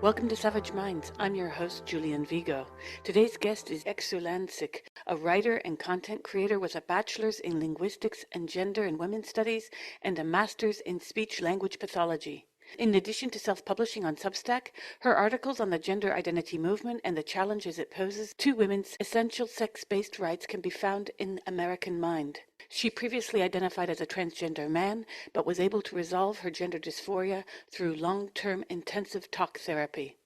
Welcome to Savage Minds. I'm your host, Julian Vigo. Today's guest is Exulansic, a writer and content creator with a bachelor's in linguistics and gender and women's studies and a master's in speech-language pathology. In addition to self-publishing on Substack, her articles on the gender identity movement and the challenges it poses to women's essential sex-based rights can be found in American Mind. She previously identified as a transgender man, but was able to resolve her gender dysphoria through long-term intensive talk therapy.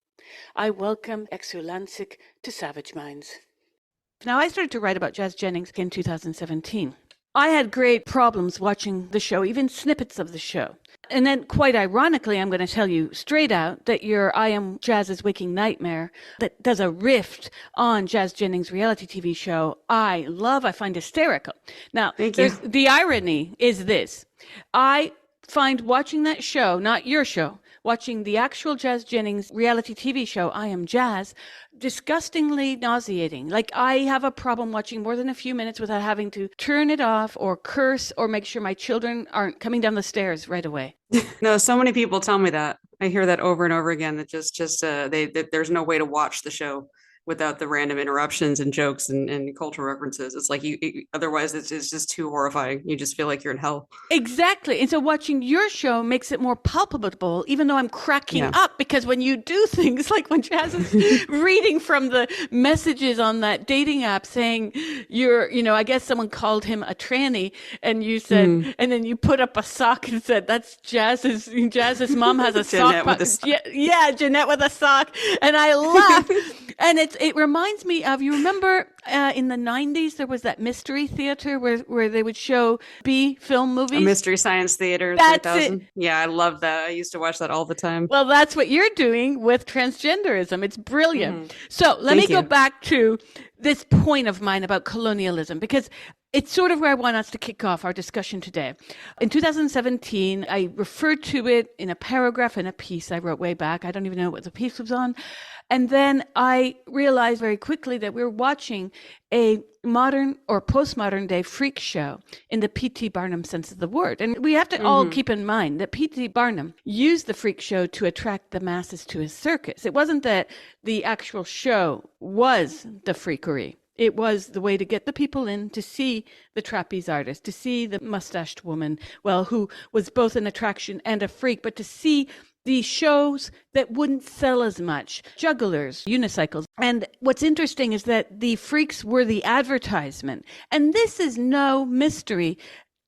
I welcome Exulansic to Savage Minds. Now, I started to write about Jazz Jennings in 2017. I had great problems watching the show, even snippets of the show. And then, quite ironically, I'm going to tell you straight out that your I Am Jazz's Waking Nightmare that does a riff on Jazz Jennings' reality TV show, I find hysterical. Now, the irony is this. I find watching that show, not your show, watching the actual Jazz Jennings reality TV show, I Am Jazz, disgustingly nauseating. Like, I have a problem watching more than a few minutes without having to turn it off or curse or make sure my children aren't coming down the stairs right away. No, so many people tell me that. I hear that over and over again, that there's no way to watch the show without the random interruptions and jokes and cultural references. It's like otherwise it's just too horrifying. You just feel like you're in hell. Exactly. And so watching your show makes it more palpable, even though I'm cracking up, because when you do things like when Jazz is reading from the messages on that dating app saying I guess someone called him a tranny, and you said, and then you put up a sock and said, that's Jazz's mom has a sock. Yeah, Jeanette with a sock. And I laugh. And it reminds me of, you remember in the 90s, there was that mystery theater where they would show B film movies. A Mystery Science Theater. That's 3000. it. Yeah, I love that. I used to watch that all the time. Well, that's what you're doing with transgenderism. It's brilliant. So let me go back to this point of mine about colonialism, because it's sort of where I want us to kick off our discussion today. In 2017, I referred to it in a paragraph in a piece I wrote way back. I don't even know what the piece was on. And then I realized very quickly that we were watching a modern or postmodern day freak show in the P.T. Barnum sense of the word. And we have to all keep in mind that P.T. Barnum used the freak show to attract the masses to his circus. It wasn't that the actual show was the freakery. It was the way to get the people in to see the trapeze artist, to see the mustached woman, who was both an attraction and a freak, but to see the shows that wouldn't sell as much, jugglers, unicycles. And what's interesting is that the freaks were the advertisement. And this is no mystery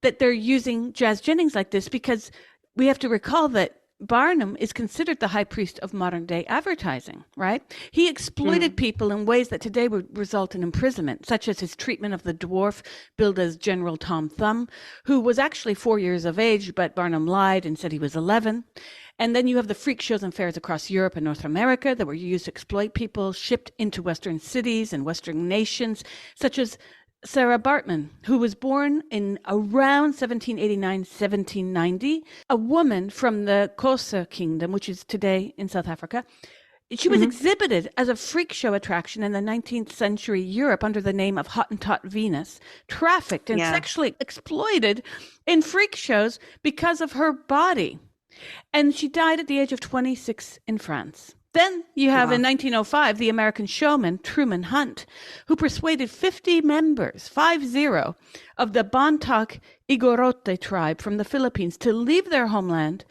that they're using Jazz Jennings like this, because we have to recall that Barnum is considered the high priest of modern day advertising, right? He exploited people in ways that today would result in imprisonment, such as his treatment of the dwarf billed as General Tom Thumb, who was actually 4 years of age, but Barnum lied and said he was 11. And then you have the freak shows and fairs across Europe and North America that were used to exploit people, shipped into Western cities and Western nations, such as Sarah Bartman, who was born in around 1789, 1790, a woman from the Xhosa kingdom, which is today in South Africa. She was exhibited as a freak show attraction in the 19th century Europe under the name of Hottentot Venus, trafficked and sexually exploited in freak shows because of her body. And she died at the age of 26 in France. Then you have in 1905, the American showman Truman Hunt, who persuaded 50 members, 50, of the Bontoc Igorote tribe from the Philippines to leave their homeland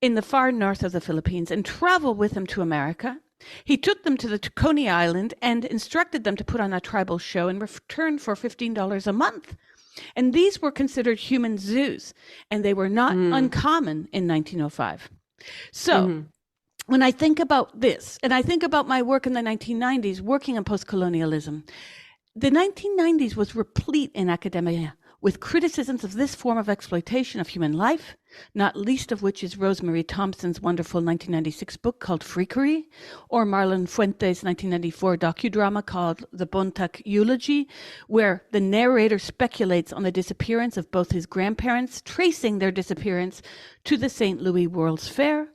in the far north of the Philippines and travel with him to America. He took them to the Coney Island and instructed them to put on a tribal show in return for $15 a month. And these were considered human zoos, and they were not uncommon in 1905. So when I think about this, and I think about my work in the 1990s, working on post-colonialism, the 1990s was replete in academia with criticisms of this form of exploitation of human life, not least of which is Rosemary Thompson's wonderful 1996 book called Freakery, or Marlon Fuentes' 1994 docudrama called The Bontoc Eulogy, where the narrator speculates on the disappearance of both his grandparents, tracing their disappearance to the St. Louis World's Fair.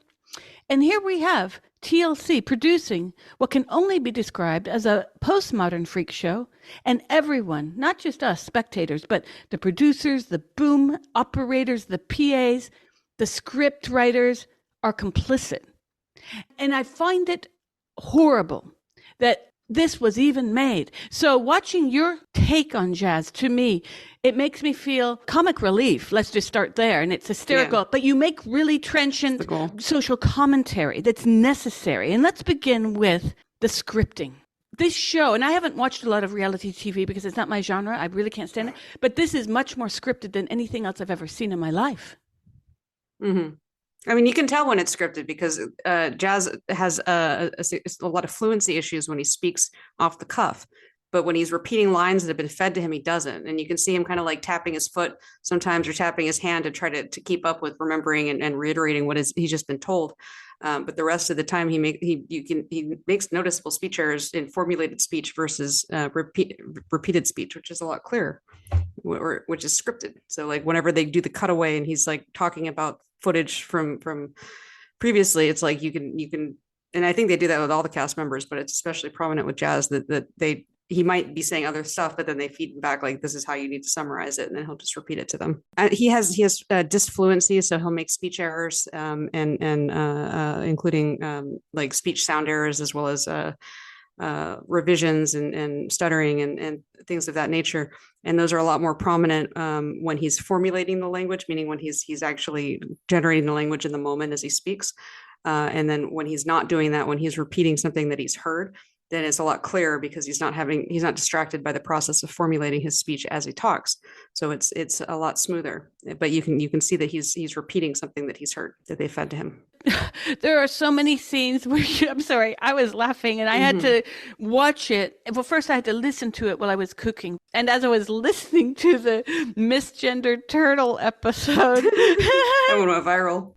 And here we have TLC producing what can only be described as a postmodern freak show, and everyone, not just us spectators, but the producers, the boom operators, the PAs, the script writers, are complicit. And I find it horrible that this was even made. So watching your take on jazz, to me, it makes me feel comic relief. Let's just start there. And it's hysterical, but you make really trenchant social commentary that's necessary. And let's begin with the scripting. This show, and I haven't watched a lot of reality TV because it's not my genre. I really can't stand it. But this is much more scripted than anything else I've ever seen in my life. Mm-hmm. I mean, you can tell when it's scripted because Jazz has a lot of fluency issues when he speaks off the cuff. But when he's repeating lines that have been fed to him, he doesn't. And you can see him kind of like tapping his foot sometimes or tapping his hand to try to keep up with remembering and reiterating what he's just been told. But the rest of the time, he makes noticeable speech errors in formulated speech versus repeated speech, which is a lot clearer, which is scripted. So like whenever they do the cutaway and he's like talking about footage from previously, it's like you can, and I think they do that with all the cast members, but it's especially prominent with Jazz that he might be saying other stuff, but then they feed him back like, this is how you need to summarize it. And then he'll just repeat it to them. He has dysfluency. So he'll make speech errors and including like speech sound errors, as well as revisions and stuttering and things of that nature. And those are a lot more prominent when he's formulating the language, meaning when he's actually generating the language in the moment as he speaks. And then when he's not doing that, when he's repeating something that he's heard, then it's a lot clearer because he's not distracted by the process of formulating his speech as he talks. So it's a lot smoother, but you can see that he's repeating something that he's heard, that they fed to him. There are so many scenes where I'm sorry, I was laughing and I had to watch it. Well, first I had to listen to it while I was cooking. And as I was listening to the misgendered turtle episode, that one went viral.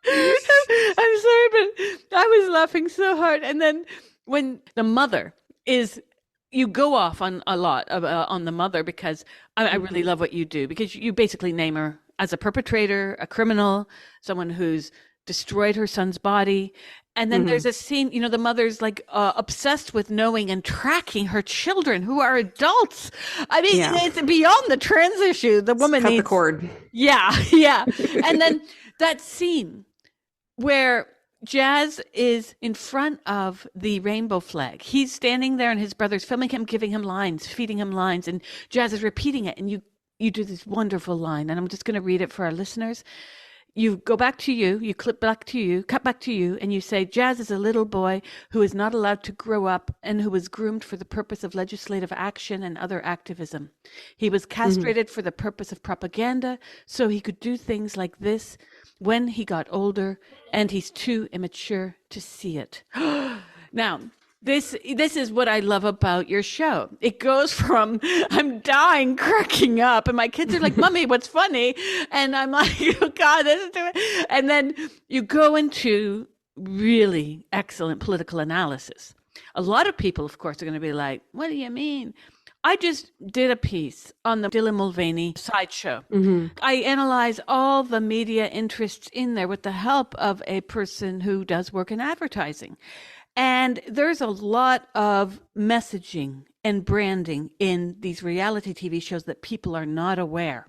I'm sorry, but I was laughing so hard. And then when the mother is, you go off on a lot on the mother because I really love what you do, because you basically name her as a perpetrator, a criminal, someone who's destroyed her son's body. And then there's a scene, the mother's like obsessed with knowing and tracking her children who are adults. I mean, it's beyond the trans issue. The woman cut needs the cord. Yeah. And then that scene where Jazz is in front of the rainbow flag. He's standing there and his brother's filming him, giving him lines, feeding him lines, and Jazz is repeating it. And you do this wonderful line, and I'm just going to read it for our listeners. You go back to you clip back to you, cut back to you, and you say, Jazz is a little boy who is not allowed to grow up and who was groomed for the purpose of legislative action and other activism. He was castrated for the purpose of propaganda, so he could do things like this when he got older, and he's too immature to see it. Now, this is what I love about your show. It goes from I'm dying cracking up and my kids are like, Mommy, what's funny? And I'm like, oh God, this is too. And then you go into really excellent political analysis. A lot of people, of course, are going to be like, what do you mean? I just did a piece on the Dylan Mulvaney sideshow. I analyze all the media interests in there with the help of a person who does work in advertising. And there's a lot of messaging and branding in these reality TV shows that people are not aware.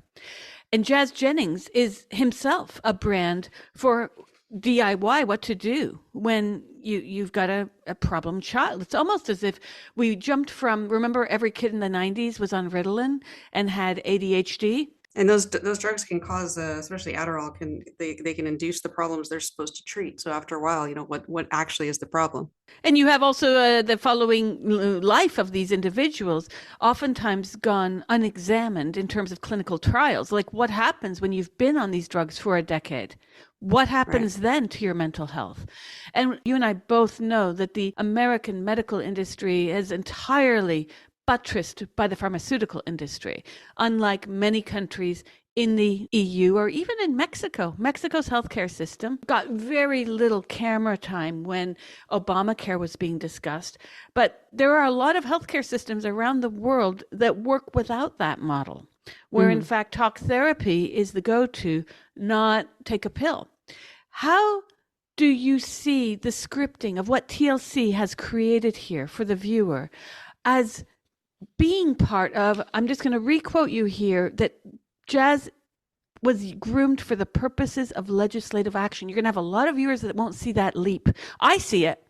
And Jazz Jennings is himself a brand for DIY, what to do when you've got a problem child. It's almost as if we jumped from, remember every kid in the 90s was on Ritalin and had ADHD? And those drugs can cause, especially Adderall, they can induce the problems they're supposed to treat. So after a while, what actually is the problem? And you have also the following life of these individuals, oftentimes gone unexamined in terms of clinical trials. Like what happens when you've been on these drugs for a decade? What happens then to your mental health? And you and I both know that the American medical industry is entirely buttressed by the pharmaceutical industry, unlike many countries in the EU or even in Mexico. Mexico's healthcare system got very little camera time when Obamacare was being discussed, but there are a lot of healthcare systems around the world that work without that model, where in fact talk therapy is the go-to, not take a pill. How do you see the scripting of what TLC has created here for the viewer as being part of, I'm just going to requote you here, that Jazz was groomed for the purposes of legislative action. You're going to have a lot of viewers that won't see that leap. I see it.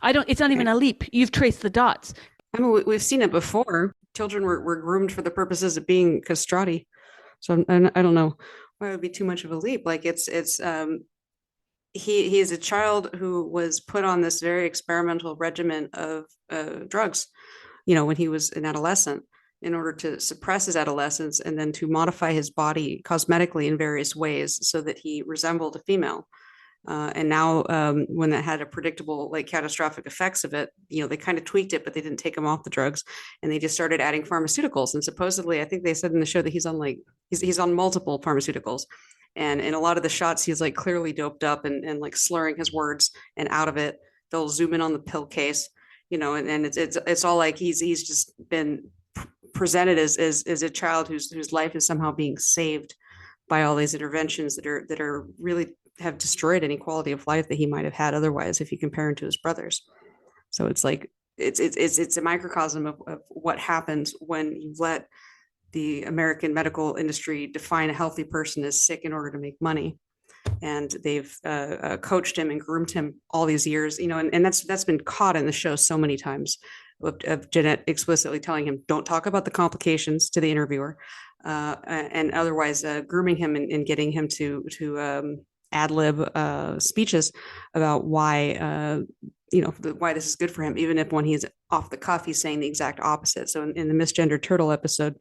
It's not even a leap. You've traced the dots. I mean, we've seen it before. Children were groomed for the purposes of being castrati. So I don't know why it would be too much of a leap. Like he is a child who was put on this very experimental regimen of drugs, when he was an adolescent, in order to suppress his adolescence and then to modify his body cosmetically in various ways so that he resembled a female. And now when that had a predictable, like, catastrophic effects of it, they kind of tweaked it, but they didn't take him off the drugs, and they just started adding pharmaceuticals. And supposedly, I think they said in the show that he's on he's on multiple pharmaceuticals. And in a lot of the shots, he's like clearly doped up and like slurring his words and out of it. They'll zoom in on the pill case, and it's all like he's just been presented as a child whose life is somehow being saved by all these interventions that are really have destroyed any quality of life that he might have had otherwise if you compare him to his brothers. So it's like it's a microcosm of what happens when you let the American medical industry define a healthy person as sick in order to make money. And they've coached him and groomed him all these years, and that's been caught in the show so many times, of Jeanette explicitly telling him, don't talk about the complications to the interviewer, and otherwise grooming him and getting him to ad lib speeches about why why this is good for him, even if when he's off the cuff he's saying the exact opposite. So in the misgendered turtle episode,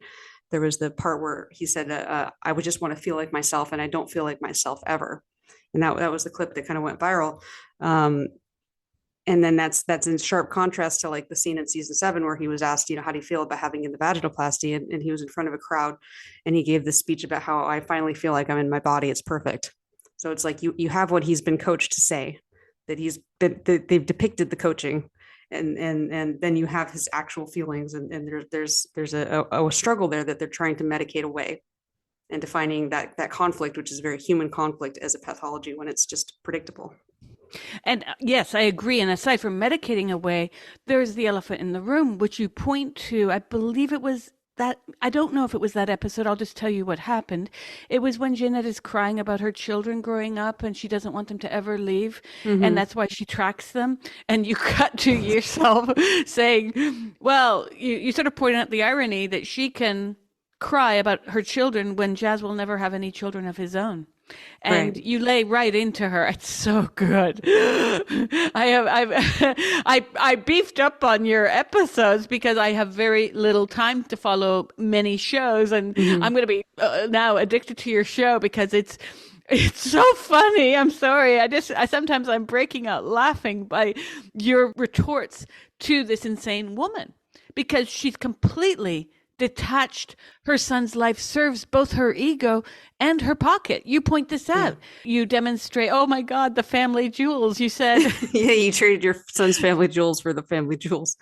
there was the part where he said, I would just want to feel like myself, and I don't feel like myself ever. And that was the clip that kind of went viral. And then that's in sharp contrast to like the scene in season 7 where he was asked, how do you feel about having the vaginoplasty? And he was in front of a crowd and he gave this speech about how I finally feel like I'm in my body. It's perfect. So it's like you have what he's been coached to say, that they've depicted the coaching, and then you have his actual feelings, and there's a struggle there that they're trying to medicate away, and defining that conflict, which is very human conflict, as a pathology when it's just predictable. And yes, I agree. And aside from medicating away, there's the elephant in the room, which you point to. I believe it was that, I don't know if it was that episode. I'll just tell you what happened. It was when Jeanette is crying about her children growing up and she doesn't want them to ever leave. Mm-hmm. And that's why she tracks them. And you cut to yourself saying, well, you sort of point out the irony that she can cry about her children when Jazz will never have any children of his own. And right. You lay right into her. It's so good. I beefed up on your episodes because I have very little time to follow many shows, and mm-hmm. I'm going to be now addicted to your show because it's so funny. I'm sorry. I sometimes I'm breaking out laughing by your retorts to this insane woman, because she's completely detached. Her son's life serves both her ego and her pocket. You point this out. Yeah. You demonstrate, oh my God, the family jewels. You said. Yeah, you traded your son's family jewels for the family jewels.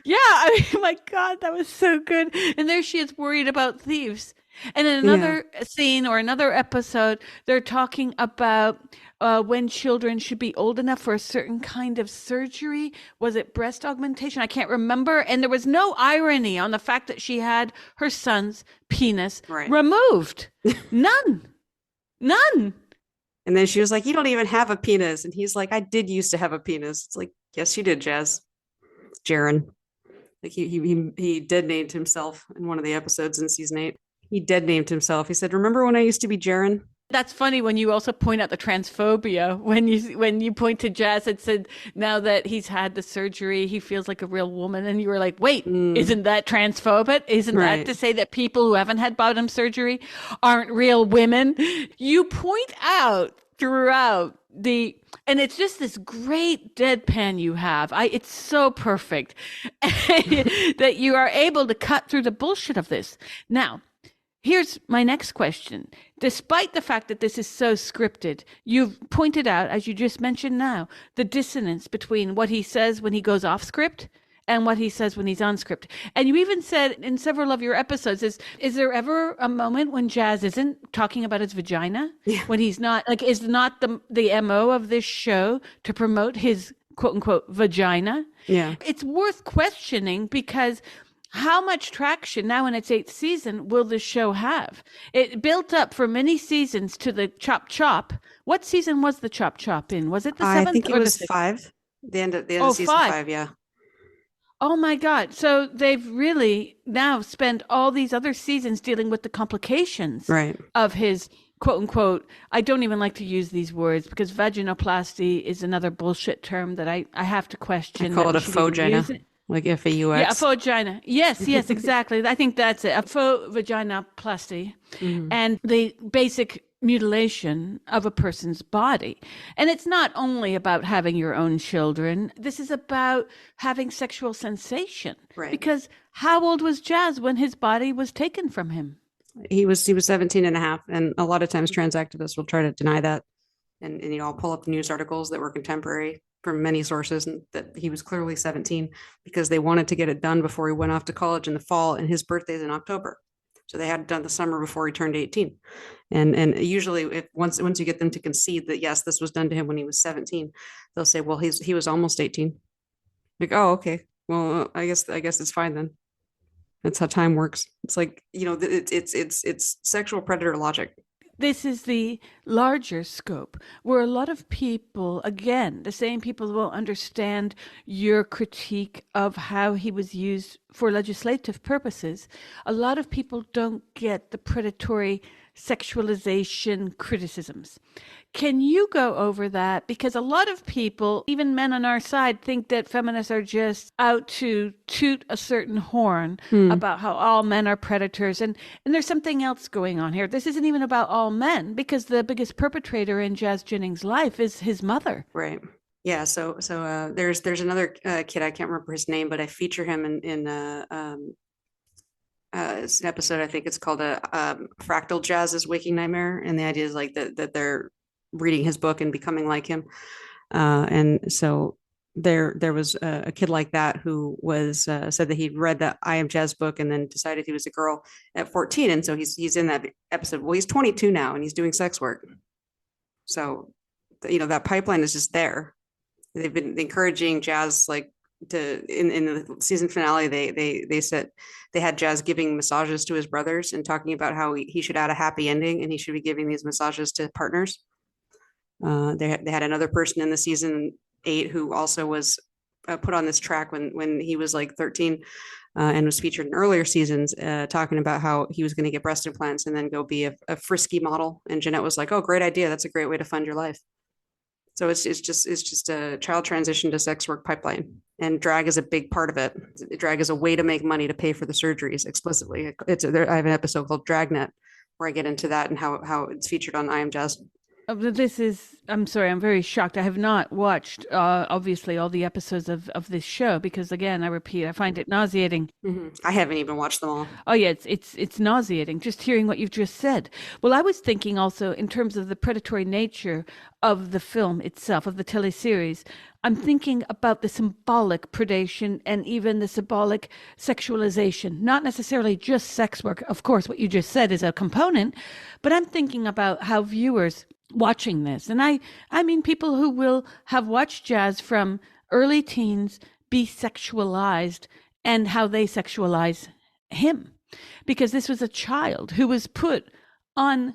Yeah, my God, that was so good. And there she is worried about thieves. And in another scene or another episode, they're talking about when children should be old enough for a certain kind of surgery. Was it breast augmentation? I can't remember. And there was no irony on the fact that she had her son's penis removed. None. And then she was like, you don't even have a penis. And he's like, I did used to have a penis. It's like, yes, you did, Jazz. Jaren. Like he dead named himself in one of the episodes in season 8. He dead named himself. He said, remember when I used to be Jaren? That's funny when you also point out the transphobia. When you point to Jazz and said, now that he's had the surgery, he feels like a real woman. And you were like, wait, isn't that transphobic? Isn't that to say that people who haven't had bottom surgery aren't real women? You point out throughout and it's just this great deadpan you have. It's so perfect that you are able to cut through the bullshit of this. Now, here's my next question. Despite the fact that this is so scripted, you've pointed out, as you just mentioned now, the dissonance between what he says when he goes off script and what he says when he's on script. And you even said in several of your episodes, is there ever a moment when Jazz isn't talking about his vagina? Yeah. When he's not, like, is not the MO of this show to promote his quote unquote vagina? Yeah. It's worth questioning because how much traction now in its eighth season will this show have? It built up for many seasons to the Chop Chop. What season was the Chop Chop in? Was it the I seventh think it or the was sixth? five. The end of Oh, season five. five. Yeah. Oh my God. So they've really now spent all these other seasons dealing with the complications Right. of his quote unquote. I don't even like to use these words because vaginoplasty is another bullshit term that I have to I question call that it we a should even vagina, use it. like Yeah, a FAUX. faux vagina. Yes, yes, exactly. I think that's it. A faux vaginoplasty Mhm. and the basic mutilation of a person's body. And it's not only about having your own children. This is about having sexual sensation. Right. Because how old was Jazz when his body was taken from him? He was 17 and a half. And a lot of times trans activists will try to deny that. And I'll pull up news articles that were contemporary from many sources and that he was clearly 17 because they wanted to get it done before he went off to college in the fall, and his birthday's in October. So they had it done the summer before he turned 18. And usually if once you get them to concede that yes, this was done to him when he was 17, they'll say, well, he was almost 18. Like, oh, okay. Well, I guess it's fine then. That's how time works. It's like, it's sexual predator logic. This is the larger scope where a lot of people, again, the same people will understand your critique of how he was used for legislative purposes. A lot of people don't get the predatory sexualization criticisms. Can you go over that? Because a lot of people, even men on our side, think that feminists are just out to toot a certain horn about how all men are predators. And there's something else going on here. This isn't even about all men because the biggest perpetrator in Jazz Jennings' life is his mother. Right. Yeah. So there's another kid, I can't remember his name, but I feature him in it's an episode. I think it's called Fractal Jazz's Waking Nightmare, and the idea is like that they're reading his book and becoming like him. And so there was a kid like that who was said that he'd read the I Am Jazz book and then decided he was a girl at 14, and so he's in that episode. Well, he's 22 now and he's doing sex work. So that pipeline is just there. They've been encouraging Jazz like to in the season finale. They said they had Jazz giving massages to his brothers and talking about how he should add a happy ending and he should be giving these massages to partners. They had another person in the season 8 who also was put on this track when he was like 13 and was featured in earlier seasons, talking about how he was going to get breast implants and then go be a frisky model. And Jeanette was like, "Oh, great idea! That's a great way to fund your life." So it's just a child transition to sex work pipeline, and drag is a big part of it. Drag is a way to make money to pay for the surgeries explicitly. I have an episode called Dragnet where I get into that and how it's featured on I Am Jazz. I'm sorry, I'm very shocked. I have not watched, obviously, all the episodes of this show because, again, I repeat, I find it nauseating. Mm-hmm. I haven't even watched them all. Oh, yeah, it's nauseating just hearing what you've just said. Well, I was thinking also in terms of the predatory nature of the film itself, of the teleseries. I'm thinking about the symbolic predation and even the symbolic sexualization, not necessarily just sex work. Of course, what you just said is a component, but I'm thinking about how viewers watching this. And I mean people who will have watched Jazz from early teens be sexualized and how they sexualize him. Because this was a child who was put on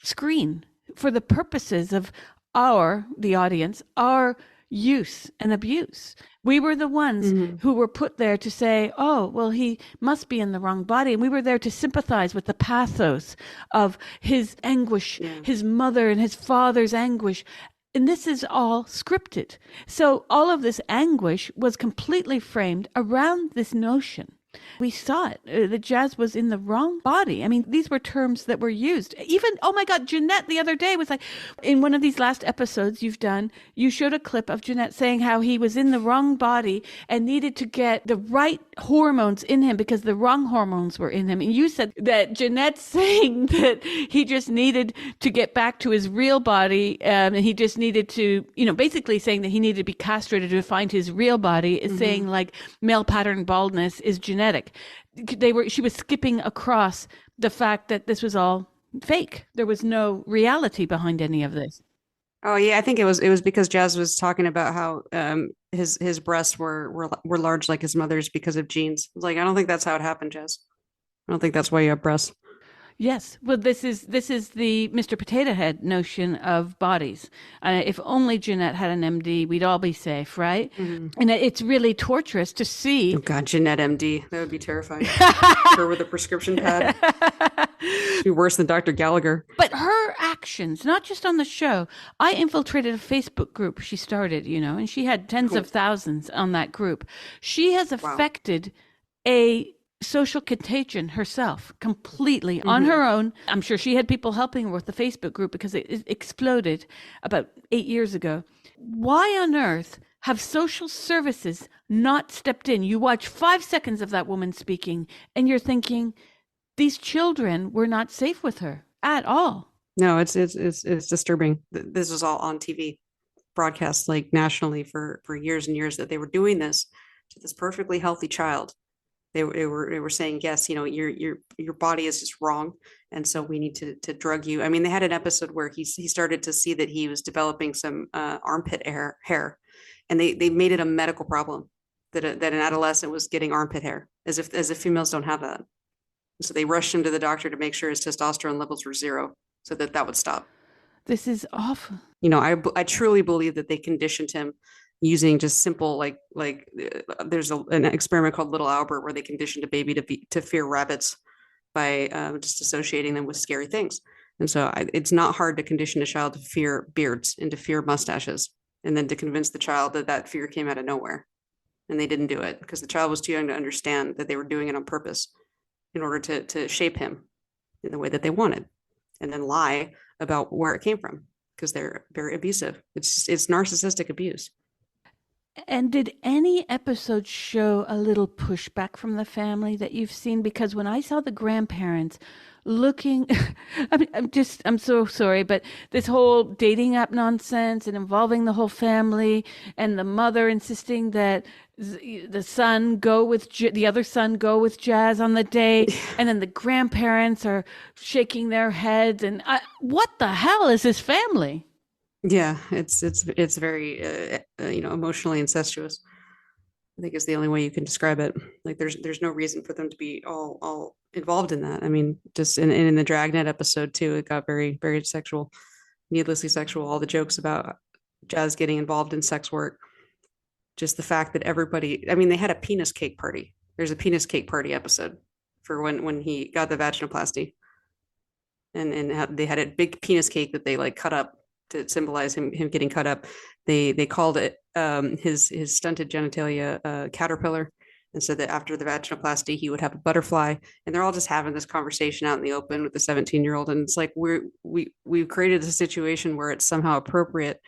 screen for the purposes of the audience, our use and abuse. We were the ones who were put there to say, oh, well, he must be in the wrong body. And we were there to sympathize with the pathos of his anguish, his mother and his father's anguish. And this is all scripted. So all of this anguish was completely framed around this notion. We saw it. The Jazz was in the wrong body. I mean, these were terms that were used. Even, oh my God, Jeanette the other day was like, in one of these last episodes you've done, you showed a clip of Jeanette saying how he was in the wrong body and needed to get the right hormones in him because the wrong hormones were in him. And you said that Jeanette saying that he just needed to get back to his real body and he just needed to, basically saying that he needed to be castrated to find his real body is saying like male pattern baldness is genetic. She was skipping across the fact that this was all fake. There was no reality behind any of this. Oh yeah, I think it was because Jazz was talking about how his breasts were large like his mother's because of genes. It's like I don't think that's how it happened, Jazz. I don't think that's why you have breasts. Yes, well, this is the Mr. Potato Head notion of bodies. If only Jeanette had an MD, we'd all be safe, right? Mm-hmm. And it's really torturous to Oh see. God, Jeanette MD. That would be terrifying. Her with a prescription pad. She'd be worse than Dr. Gallagher. But her actions, not just on the show, I infiltrated a Facebook group she started, and she had tens of thousands on that group. She has Wow. affected a social contagion herself completely on Mm-hmm. her own. I'm sure she had people helping her with the Facebook group because it exploded about 8 years ago. Why on earth have social services not stepped in? You watch 5 seconds of that woman speaking and you're thinking, these children were not safe with her at all. No, it's disturbing. This was all on TV broadcast like nationally for years and years that they were doing this to this perfectly healthy child. They were saying, yes, your body is just wrong, and so we need to drug you. I mean, they had an episode where he started to see that he was developing some armpit hair, and they made it a medical problem that an adolescent was getting armpit hair, as if females don't have that. So they rushed him to the doctor to make sure his testosterone levels were zero, so that would stop. This is awful. I truly believe that they conditioned him using just simple there's an experiment called Little Albert where they conditioned a baby to fear rabbits by just associating them with scary things. And so it's not hard to condition a child to fear beards and to fear mustaches, and then to convince the child that that fear came out of nowhere. And they didn't do it because the child was too young to understand that they were doing it on purpose in order to shape him in the way that they wanted, and then lie about where it came from because they're very abusive. It's narcissistic abuse. And did any episode show a little pushback from the family that you've seen? Because when I saw the grandparents looking, I mean, I'm so sorry, but this whole dating app nonsense and involving the whole family, and the mother insisting that the son go with the other son go with Jazz on the date, and then the grandparents are shaking their heads, and what the hell is this family? Yeah, it's very emotionally incestuous. I think is the only way you can describe it. Like there's no reason for them to be all involved in that. I mean, just in the Dragnet episode too, it got very very sexual, needlessly sexual. All the jokes about Jazz getting involved in sex work, just the fact that everybody. I mean, they had a penis cake party. There's a penis cake party episode for when he got the vaginoplasty, and they had a big penis cake that they like cut up to symbolize him getting cut up. They called it his stunted genitalia caterpillar, and said that after the vaginoplasty he would have a butterfly. And they're all just having this conversation out in the open with the 17-year-old, and it's like we've created a situation where it's somehow appropriate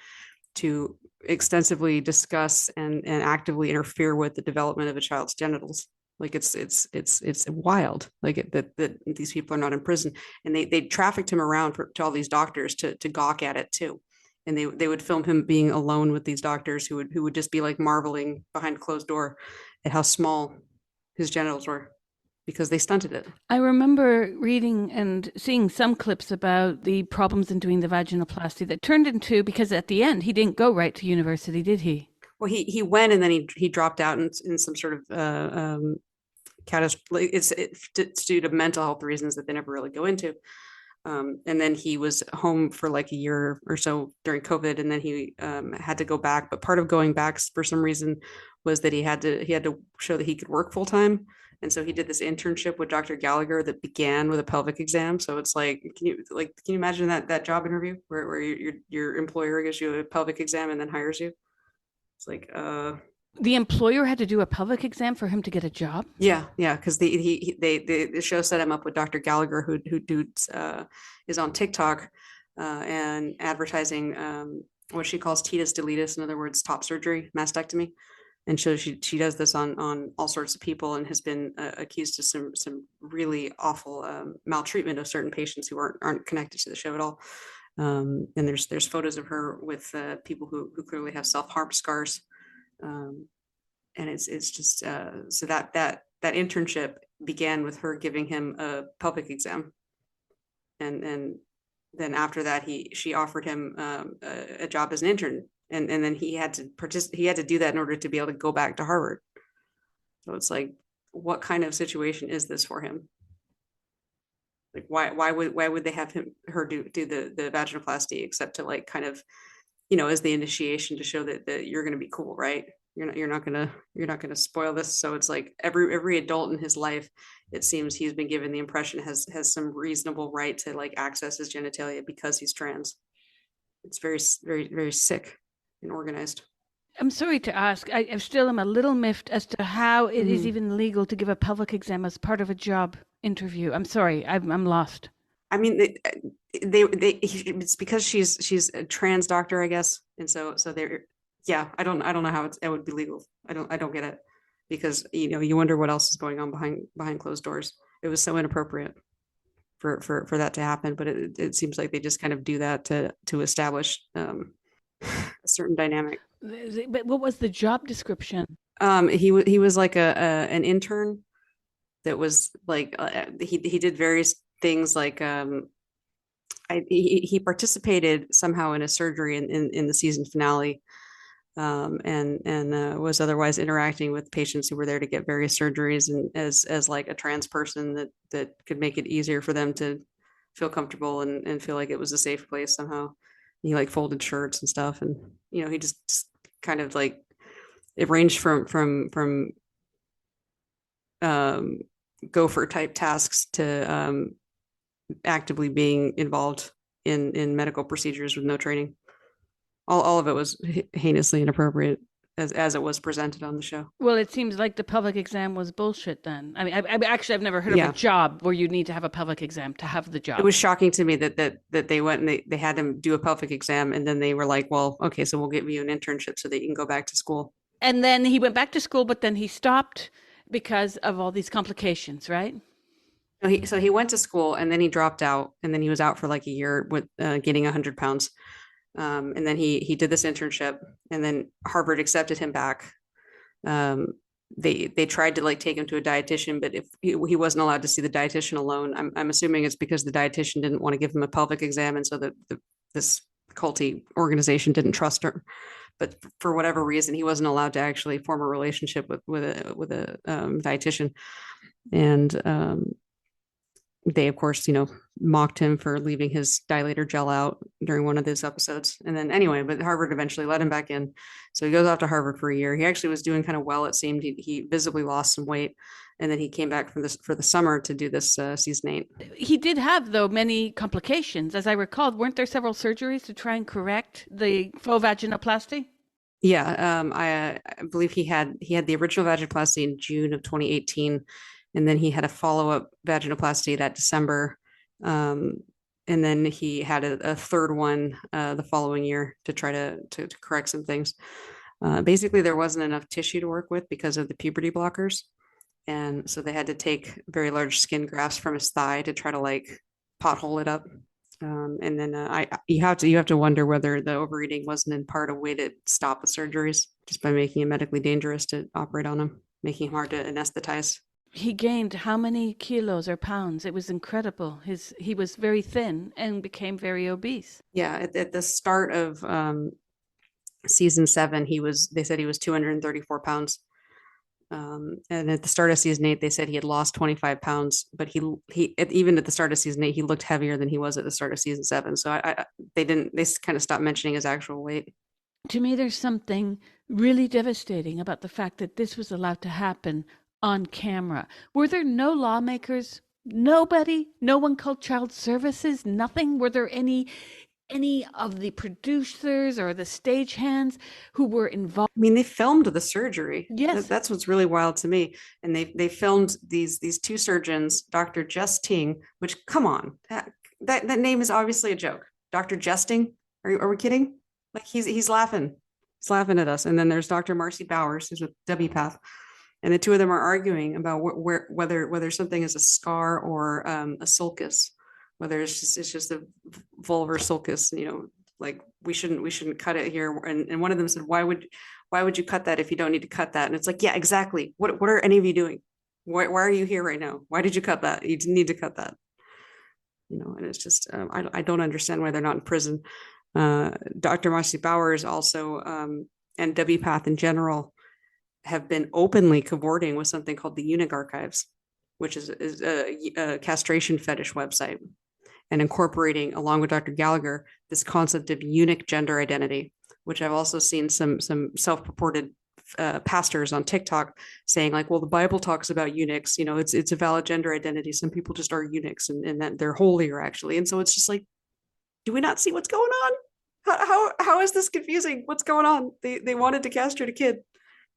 to extensively discuss and actively interfere with the development of a child's genitals. Like it's wild. Like that these people are not in prison, and they trafficked him around to all these doctors to gawk at it too. And they would film him being alone with these doctors who would just be like marveling behind a closed door at how small his genitals were because they stunted it. I remember reading and seeing some clips about the problems in doing the vaginoplasty that turned into, because at the end he didn't go right to university, did he? Well, he went, and then he dropped out in some sort of catastrophe. It's due to mental health reasons that they never really go into. And then he was home for like a year or so during COVID, and then he had to go back. But part of going back for some reason was that he had to show that he could work full time. And so he did this internship with Dr. Gallagher that began with a pelvic exam. So it's like, can you imagine that job interview where your employer gives you a pelvic exam and then hires you? It's like, The employer had to do a pelvic exam for him to get a job? yeah, because the show set him up with Dr. Gallagher, who dudes is on TikTok and advertising what she calls tetus deletus, in other words, top surgery, mastectomy. And so she does this on all sorts of people, and has been accused of some really awful maltreatment of certain patients who aren't connected to the show at all. And there's photos of her with people who clearly have self-harm scars. And it's just so that internship began with her giving him a pelvic exam, and then after that, she offered him a job as an intern, and then he had to he had to do that in order to be able to go back to Harvard. So it's like, what kind of situation is this for him? Like, why would they have her do the vaginoplasty, except to like kind of, as the initiation to show that you're going to be cool, right? You're not gonna spoil this. So it's like every adult in his life, it seems he's been given the impression has some reasonable right to like access his genitalia because he's trans. It's very, very, very sick and organized. I'm sorry to ask. I still am a little miffed as to how it is even legal to give a pelvic exam as part of a job interview. I'm sorry. I'm lost. I mean, it's because she's a trans doctor, I guess, and so they're, yeah. I don't know how it would be legal. I don't get it, because you wonder what else is going on behind closed doors. It was so inappropriate for that to happen, but it seems like they just kind of do that to establish a certain dynamic. But what was the job description? He was like an intern that was like he did various things, like he participated somehow in a surgery in the season finale, and was otherwise interacting with patients who were there to get various surgeries, and as like a trans person that could make it easier for them to feel comfortable and feel like it was a safe place somehow. He like folded shirts and stuff, and he just kind of like, it ranged from gopher type tasks to actively being involved in medical procedures with no training. All of it was heinously inappropriate as it was presented on the show. Well, it seems like the pelvic exam was bullshit then. I mean, I've never heard of a job where you need to have a pelvic exam to have the job. It was shocking to me that they went and they had him do a pelvic exam, and then they were like, well, okay, so we'll give you an internship so that you can go back to school. And then he went back to school, but then he stopped because of all these complications, right? So he went to school, and then he dropped out, and then he was out for like a year with gaining 100 pounds. And then he did this internship, and then Harvard accepted him back. They tried to like take him to a dietitian, but if he wasn't allowed to see the dietitian alone, I'm assuming it's because the dietitian didn't want to give him a pelvic exam, and so this culty organization didn't trust her. But for whatever reason, he wasn't allowed to actually form a relationship with a dietitian, and they, of course, mocked him for leaving his dilator gel out during one of those episodes. And then anyway, but Harvard eventually let him back in. So he goes off to Harvard for a year. He actually was doing kind of well, it seemed. He visibly lost some weight. And then he came back for the summer to do this season 8. He did have, though, many complications. As I recalled, weren't there several surgeries to try and correct the faux vaginoplasty? Yeah, I believe he had the original vaginoplasty in June of 2018. And then he had a follow-up vaginoplasty that December. And then he had a third one the following year to try to correct some things. Basically, there wasn't enough tissue to work with because of the puberty blockers. And so they had to take very large skin grafts from his thigh to try to like pothole it up. And then you have to wonder whether the overeating wasn't in part a way to stop the surgeries, just by making it medically dangerous to operate on him, making him hard to anesthetize. He gained how many kilos or pounds? It was incredible. He was very thin and became very obese. Yeah, at the start of season 7, they said he was 234 pounds. And at the start of season 8, they said he had lost 25 pounds, but he even at the start of season 8, he looked heavier than he was at the start of season 7. So they kind of stopped mentioning his actual weight. To me, there's something really devastating about the fact that this was allowed to happen on camera. Were there no lawmakers? Nobody? No one called child services? Nothing? Were there any of the producers or the stagehands who were involved? I mean, they filmed the surgery. Yes. That's what's really wild to me. And they filmed these two surgeons, Dr. Jesting, which, come on, that name is obviously a joke. Dr. Jesting? Are we kidding? Like he's laughing. He's laughing at us. And then there's Dr. Marcy Bowers, who's with WPATH. And the two of them are arguing about whether something is a scar or a sulcus, whether it's just a vulvar sulcus. Like we shouldn't cut it here. And one of them said, why would you cut that if you don't need to cut that? And it's like, yeah, exactly. What are any of you doing? Why are you here right now? Why did you cut that? You didn't need to cut that. and it's just, I don't understand why they're not in prison. Dr. Marcy Bowers also, and WPATH in general, have been openly cavorting with something called the Eunuch Archives, which is a castration fetish website, and incorporating, along with Dr. Gallagher, this concept of eunuch gender identity, which I've also seen some self-purported pastors on TikTok saying, like, well, the Bible talks about eunuchs, it's a valid gender identity. Some people just are eunuchs, and that they're holier, actually. And so it's just like, do we not see what's going on? How is this confusing? What's going on? They wanted to castrate a kid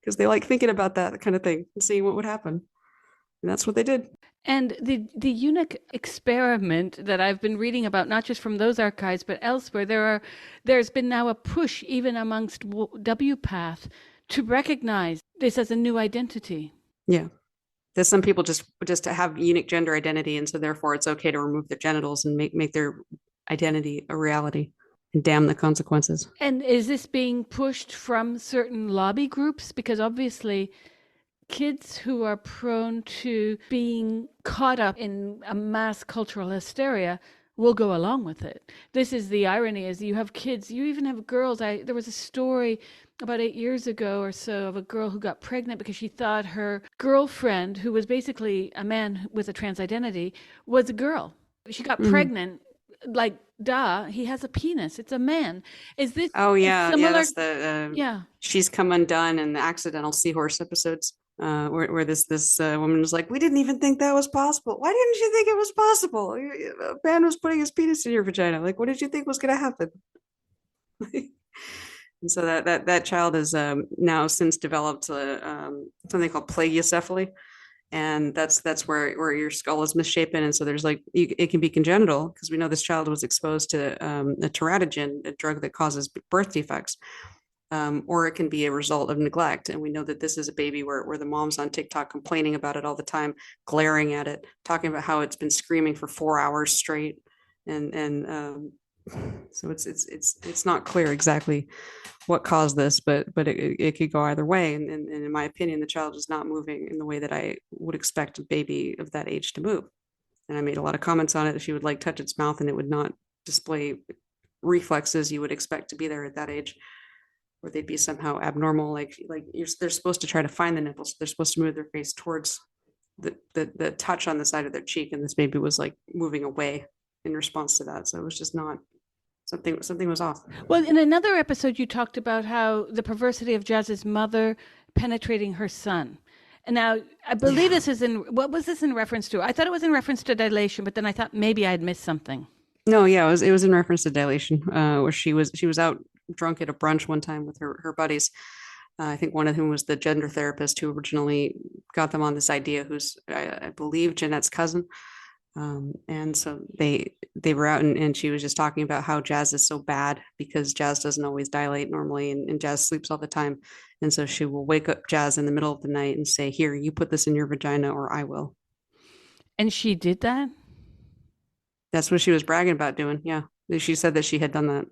because they like thinking about that kind of thing and seeing what would happen. And that's what they did. And the eunuch experiment that I've been reading about, not just from those archives, but elsewhere, there's been now a push even amongst WPATH to recognize this as a new identity. Yeah. There's some people just have eunuch gender identity, and so therefore it's okay to remove their genitals and make their identity a reality and damn the consequences. And is this being pushed from certain lobby groups? Because obviously kids who are prone to being caught up in a mass cultural hysteria will go along with it. This is the irony, is you have kids, you even have girls. There was a story about 8 years ago or so of a girl who got pregnant because she thought her girlfriend, who was basically a man with a trans identity, was a girl. She got pregnant, like, duh, he has a penis. It's a man. Is this similar? Yeah, that's the She's Come Undone and the Accidental Seahorse episodes. Where this woman was like, we didn't even think that was possible. Why didn't you think it was possible? A man was putting his penis in your vagina. Like, what did you think was going to happen? And so that child has now since developed something called plagiacephaly, and that's where your skull is misshapen, and so there's it can be congenital, because we know this child was exposed to a teratogen, a drug that causes birth defects. Or it can be a result of neglect. And we know that this is a baby where the mom's on TikTok complaining about it all the time, glaring at it, talking about how it's been screaming for 4 hours straight. And so it's not clear exactly what caused this, but it could go either way. And in my opinion, the child is not moving in the way that I would expect a baby of that age to move. And I made a lot of comments on it, that she would touch its mouth and it would not display reflexes you would expect to be there at that age, or they'd be somehow abnormal. They're supposed to try to find the nipples. They're supposed to move their face towards the touch on the side of their cheek, and this baby was moving away in response to that. So it was just not something was off. Well, in another episode, you talked about how the perversity of Jazz's mother penetrating her son. And now I believe this is what was this in reference to? I thought it was in reference to dilation, but then I thought maybe I'd missed something. No, yeah, it was in reference to dilation, where she was out drunk at a brunch one time with her buddies. I think one of whom was the gender therapist who originally got them on this idea, who's I believe Jeanette's cousin. And so they were out, and she was just talking about how Jazz is so bad because Jazz doesn't always dilate normally, and Jazz sleeps all the time. And so she will wake up Jazz in the middle of the night and say, here, you put this in your vagina or I will. And she did that? That's what she was bragging about doing. Yeah. She said that she had done that.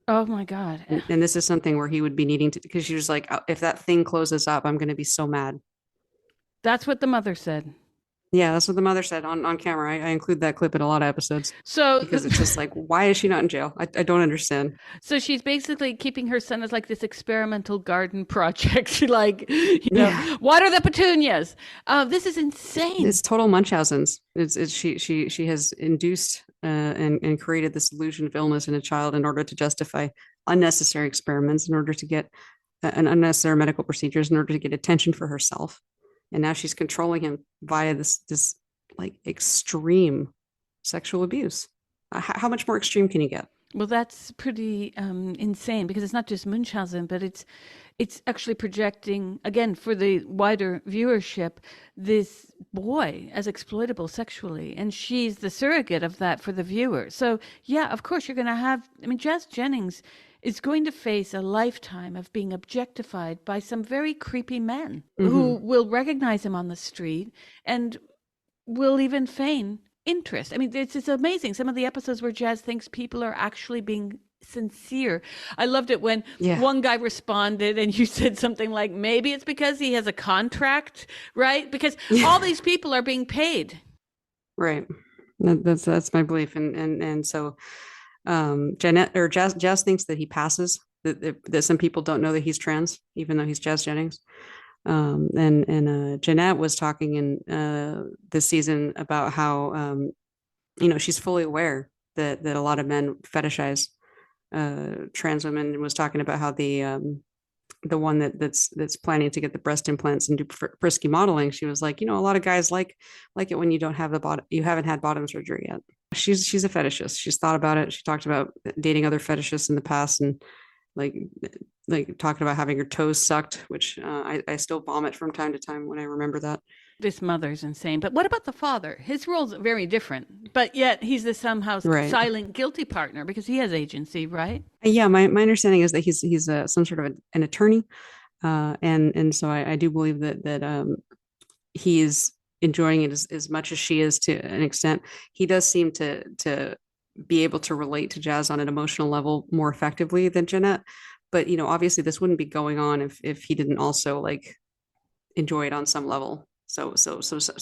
Oh my God. And this is something where he would be needing to, because she was like, if that thing closes up, I'm going to be so mad. That's what the mother said. Yeah, that's what the mother said on camera. I include that clip in a lot of episodes. So because it's just why is she not in jail? I don't understand. So she's basically keeping her son as this experimental garden project. Water the petunias. This is insane. It's total Munchausen's. She has induced and created this illusion of illness in a child in order to justify unnecessary experiments, in order to get an unnecessary medical procedures, in order to get attention for herself. And now she's controlling him via this extreme sexual abuse. How much more extreme can you get? Well, that's pretty insane, because it's not just Munchausen, but it's actually projecting, again, for the wider viewership, this boy as exploitable sexually. And she's the surrogate of that for the viewer. So, yeah, of course, you're going to have, Jazz Jennings is going to face a lifetime of being objectified by some very creepy men who will recognize him on the street and will even feign interest. It's amazing. Some of the episodes where Jazz thinks people are actually being sincere. I loved it when one guy responded and you said something like, maybe it's because he has a contract, right? Because all these people are being paid. Right. That's my belief, and so Jeanette or Jazz thinks that he passes. That some people don't know that he's trans, even though he's Jazz Jennings. And Jeanette was talking in this season about how she's fully aware that a lot of men fetishize trans women, and was talking about how the one that's planning to get the breast implants and do frisky modeling, she was like, a lot of guys like it when you don't have you haven't had bottom surgery yet. She's a fetishist. She's thought about it. She talked about dating other fetishists in the past, and like talking about having her toes sucked, which I still vomit from time to time when I remember that. This mother's insane. But what about the father? His role's very different, but yet he's the somehow silent guilty partner because he has agency, right? Yeah, my understanding is that he's some sort of an attorney, and so I do believe that he is enjoying it as much as she is to an extent. He does seem to be able to relate to Jazz on an emotional level more effectively than Jeanette. But obviously this wouldn't be going on if he didn't also like enjoy it on some level. So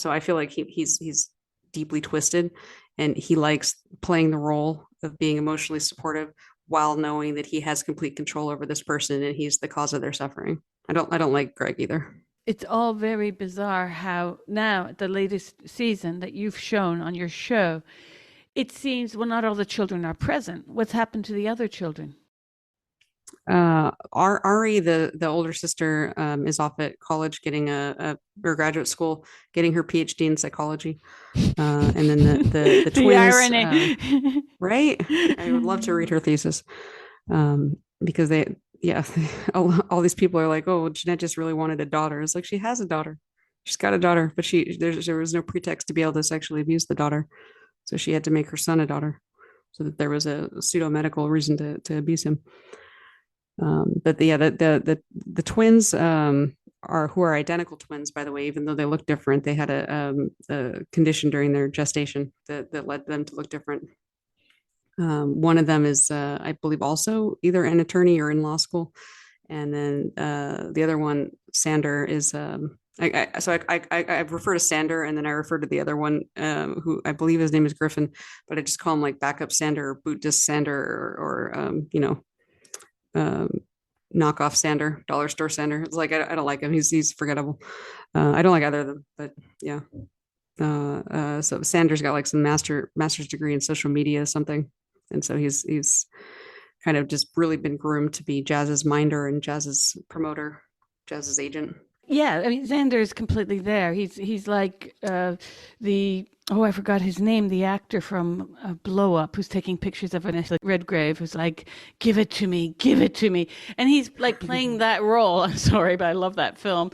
I feel like he's deeply twisted, and he likes playing the role of being emotionally supportive while knowing that he has complete control over this person and he's the cause of their suffering. I don't like Greg either. It's all very bizarre how now at the latest season that you've shown on your show, it seems, well, not all the children are present. What's happened to the other children? Ari, the older sister, is off at college getting or graduate school, getting her PhD in psychology. And then the twins, the irony. Right? I would love to read her thesis, because all these people are like, oh, Jeanette just really wanted a daughter. It's like, she has a daughter. She's got a daughter, but there was no pretext to be able to sexually abuse the daughter. So she had to make her son a daughter, so that there was a pseudo medical reason to abuse him. But the twins are identical twins, by the way, even though they look different. They had a condition during their gestation that led them to look different. One of them is, I believe, also either an attorney or in law school, and then the other one, Sander, is I refer to Sander, and then I refer to the other one, who I believe his name is Griffin, but I just call him like backup Sander or boot disc Sander or knockoff Sander, dollar store Sander. It's like I don't like him. He's forgettable. I don't like either of them, but yeah. So Sander's got like some master's degree in social media or something, and so he's kind of just really been groomed to be Jazz's minder and Jazz's promoter, Jazz's agent. Yeah, I mean, Xander is completely there. He's like I forgot his name, the actor from Blow Up, who's taking pictures of Vanessa Redgrave, who's like, give it to me, and he's like playing that role. I'm sorry, but I love that film.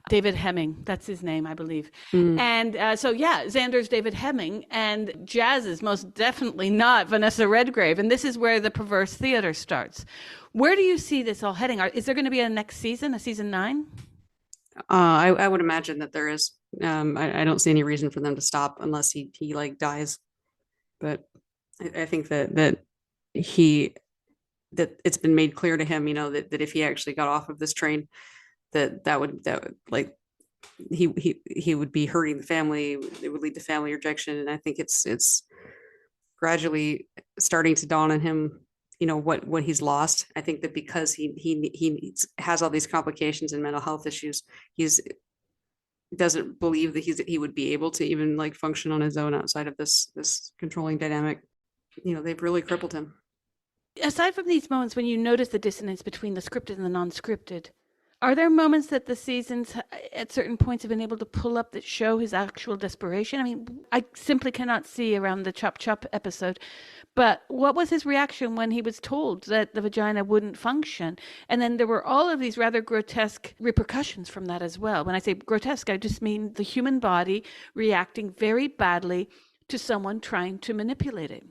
David Hemming, that's his name, I believe. And so yeah, Xander's David Hemming, and Jazz is most definitely not Vanessa Redgrave, and this is where the perverse theater starts. Where do you see this all heading? Is there going to be a next season, a season 9? I would imagine that there is. I don't see any reason for them to stop unless he like dies. But I think that it's been made clear to him, that if he actually got off of this train, that would like he would be hurting the family. It would lead to family rejection, and I think it's gradually starting to dawn on him, what he's lost. I think that because he has all these complications and mental health issues, doesn't believe that he would be able to even like function on his own outside of this controlling dynamic. They've really crippled him. Aside from these moments when you notice the dissonance between the scripted and the non-scripted, are there moments that the seasons at certain points have been able to pull up that show his actual desperation? I mean, I simply cannot see around the Chop Chop episode, but what was his reaction when he was told that the vagina wouldn't function? And then there were all of these rather grotesque repercussions from that as well. When I say grotesque, I just mean the human body reacting very badly to someone trying to manipulate it.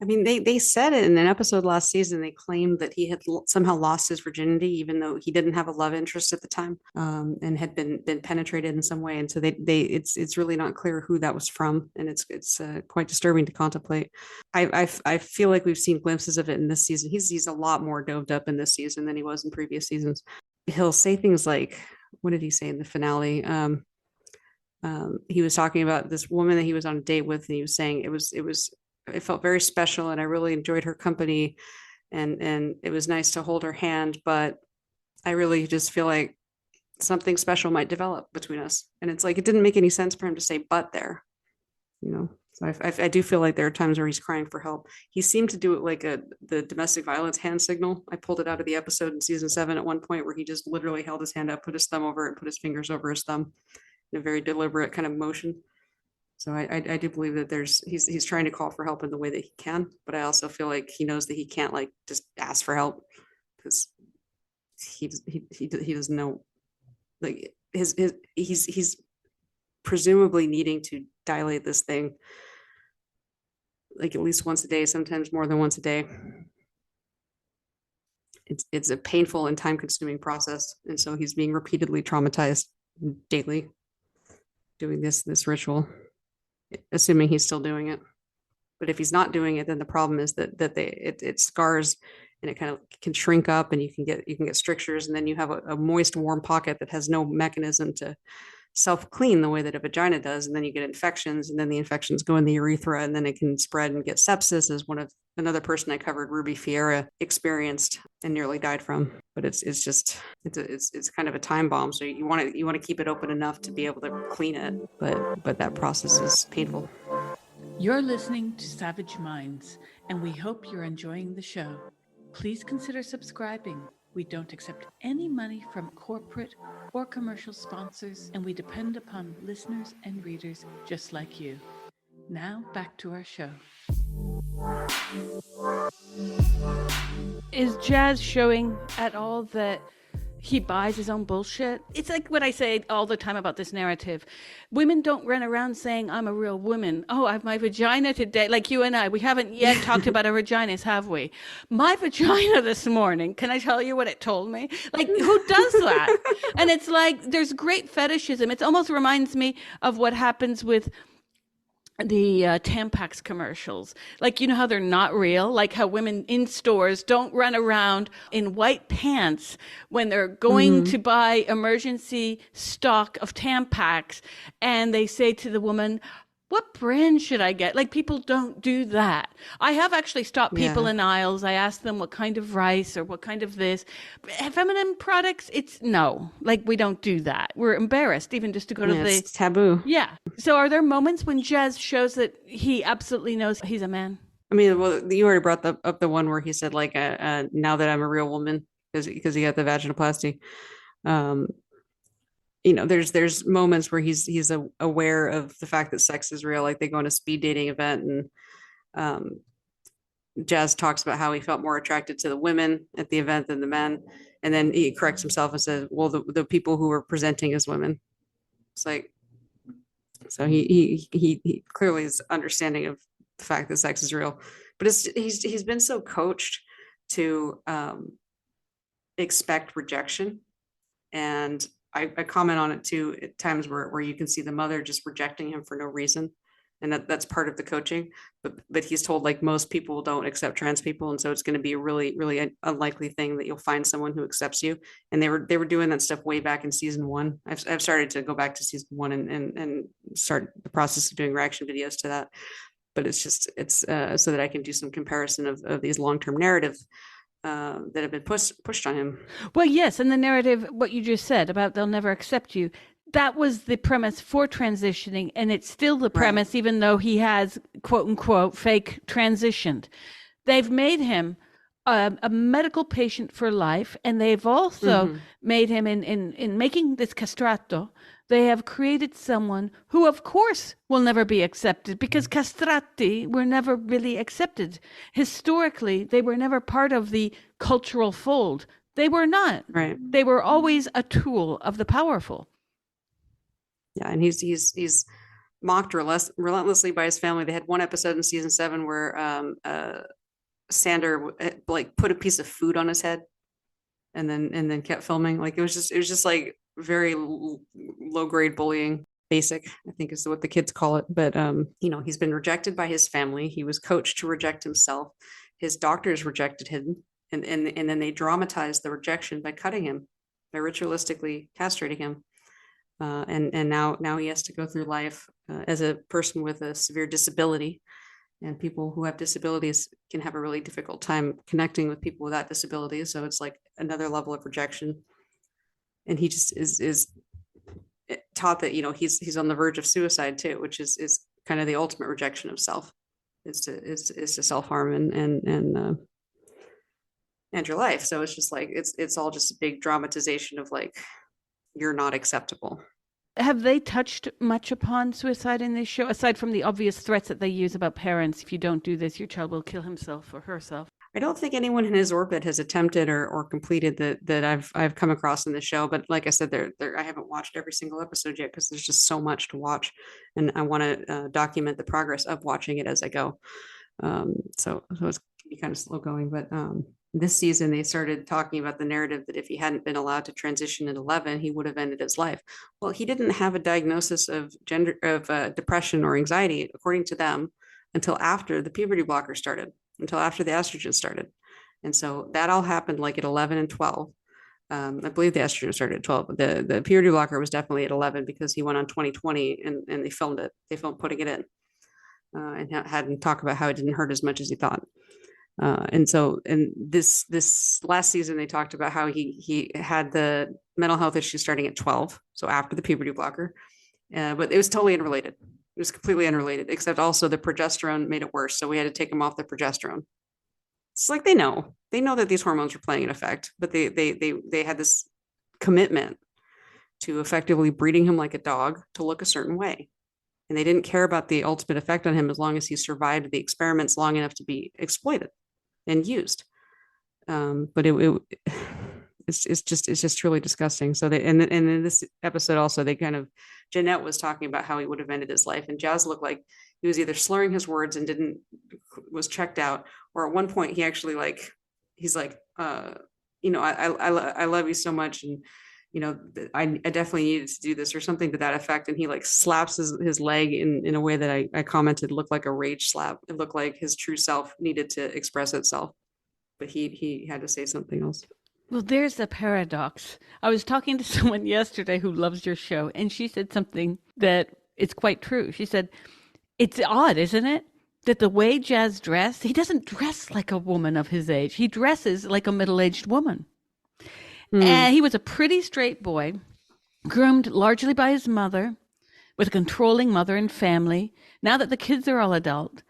I mean, they said it in an episode last season. They claimed that he had somehow lost his virginity, even though he didn't have a love interest at the time, and had been penetrated in some way. And so it's really not clear who that was from, and it's quite disturbing to contemplate. I feel like we've seen glimpses of it in this season. He's a lot more doped up in this season than he was in previous seasons. He'll say things like, what did he say in the finale? he was talking about this woman that he was on a date with, and he was saying it felt very special, and I really enjoyed her company, and it was nice to hold her hand, but I really just feel like something special might develop between us. And it's like, it didn't make any sense for him to say but there, so I do feel like there are times where he's crying for help. He seemed to do it like the domestic violence hand signal. I pulled it out of the episode in season 7 at one point where he just literally held his hand up, put his thumb over it, put his fingers over his thumb in a very deliberate kind of motion. So I do believe that he's trying to call for help in the way that he can, but I also feel like he knows that he can't like just ask for help, because he doesn't know, like he's presumably needing to dilate this thing like at least once a day, sometimes more than once a day. It's a painful and time consuming process, and so he's being repeatedly traumatized daily doing this ritual, assuming he's still doing it. But if he's not doing it, then the problem is that it scars, and it kind of can shrink up, and you can get strictures, and then you have a moist, warm pocket that has no mechanism to self-clean the way that a vagina does, and then you get infections, and then the infections go in the urethra, and then it can spread and get sepsis, as another person I covered, Ruby Fiera, experienced and nearly died from. But it's kind of a time bomb. So you want to keep it open enough to be able to clean it, but that process is painful. You're listening to Savage Minds, and we hope you're enjoying the show. Please consider subscribing. We don't accept any money from corporate or commercial sponsors, and we depend upon listeners and readers just like you. Now, back to our show. Is Jazz showing at all that he buys his own bullshit? It's like what I say all the time about this narrative. Women don't run around saying, I'm a real woman. Oh, I have my vagina today. Like you and I, we haven't yet talked about our vaginas, have we? My vagina this morning, can I tell you what it told me? Like, who does that? And it's like, there's great fetishism. It almost reminds me of what happens with the Tampax commercials. Like, you know how they're not real? Like how women in stores don't run around in white pants when they're going to buy emergency stock of Tampax, and they say to the woman, what brand should I get? Like, people don't do that. I have actually stopped people in aisles. I ask them what kind of rice or what kind of this. Feminine products, it's no. Like, we don't do that. We're embarrassed even just to go to the... It's taboo. Yeah. So are there moments when Jazz shows that he absolutely knows he's a man? I mean, well, you already brought up the one where he said, like, now that I'm a real woman, because he got the vaginoplasty. There's moments where he's aware of the fact that sex is real. Like, they go on a speed dating event, and Jazz talks about how he felt more attracted to the women at the event than the men, and then he corrects himself and says, well, the people who were presenting as women. It's like, so he clearly is understanding of the fact that sex is real, but he's been so coached to expect rejection. And I comment on it too at times where you can see the mother just rejecting him for no reason. And that's part of the coaching, but he's told, like, most people don't accept trans people. And so it's going to be a really, really unlikely thing that you'll find someone who accepts you. And they were doing that stuff way back in season 1. I've started to go back to season 1 and start the process of doing reaction videos to that. But it's so that I can do some comparison of these long-term narratives that have been pushed on him. Well, yes. And the narrative, what you just said about they'll never accept you, that was the premise for transitioning. And it's still the premise, right, even though he has, quote unquote, fake transitioned. They've made him a medical patient for life. And they've also made him, in making this castrato, they have created someone who, of course, will never be accepted, because castrati were never really accepted. Historically, they were never part of the cultural fold. They were not. Right. They were always a tool of the powerful. Yeah, and he's mocked relentlessly by his family. They had one episode in season 7 where Sander like put a piece of food on his head, and then kept filming. Like, it was just like very low grade bullying, basic, I think is what the kids call it. But he's been rejected by his family. He was coached to reject himself. His doctors rejected him, and then they dramatized the rejection by cutting him, by ritualistically castrating him. and now he has to go through life as a person with a severe disability. And people who have disabilities can have a really difficult time connecting with people without disabilities. So it's like another level of rejection. And he just is taught that, he's on the verge of suicide too, which is kind of the ultimate rejection of self, is to self-harm and your life. So it's just like, it's all just a big dramatization of like, you're not acceptable. Have they touched much upon suicide in this show, aside from the obvious threats that they use about parents? If you don't do this, your child will kill himself or herself. I don't think anyone in his orbit has attempted or completed that I've come across in the show. But like I said, I haven't watched every single episode yet because there's just so much to watch, and I want to document the progress of watching it as I go. So it's be kind of slow going, but this season they started talking about the narrative that if he hadn't been allowed to transition at 11, he would have ended his life. Well, he didn't have a diagnosis of depression or anxiety, according to them, until after the puberty blocker started, until after the estrogen started. And so that all happened like at 11 and 12. I believe the estrogen started at 12, but the puberty blocker was definitely at 11 because he went on 2020 and they filmed it. They filmed putting it in and had him talk about how it didn't hurt as much as he thought. And this last season, they talked about how he had the mental health issues starting at 12, so after the puberty blocker, but it was totally unrelated. It was completely unrelated, except also the progesterone made it worse, so we had to take him off the progesterone. It's like they know that these hormones were playing an effect, but they had this commitment to effectively breeding him like a dog to look a certain way. And they didn't care about the ultimate effect on him as long as he survived the experiments long enough to be exploited and used. But it's just truly disgusting. So and in this episode also, they kind of, Jeanette was talking about how he would have ended his life, and Jazz looked like he was either slurring his words and was checked out, or at one point he actually he's like, I love you so much, and I definitely needed to do this, or something to that effect. And he like slaps his leg in a way that I commented looked like a rage slap. It looked like his true self needed to express itself, but he had to say something else. Well, there's the paradox. I was talking to someone yesterday who loves your show, and she said something that it's quite true. She said, it's odd, isn't it? That the way Jazz dressed, he doesn't dress like a woman of his age. He dresses like a middle-aged woman. And he was a pretty straight boy, groomed largely by his mother, with a controlling mother and family. Now that the kids are all adult,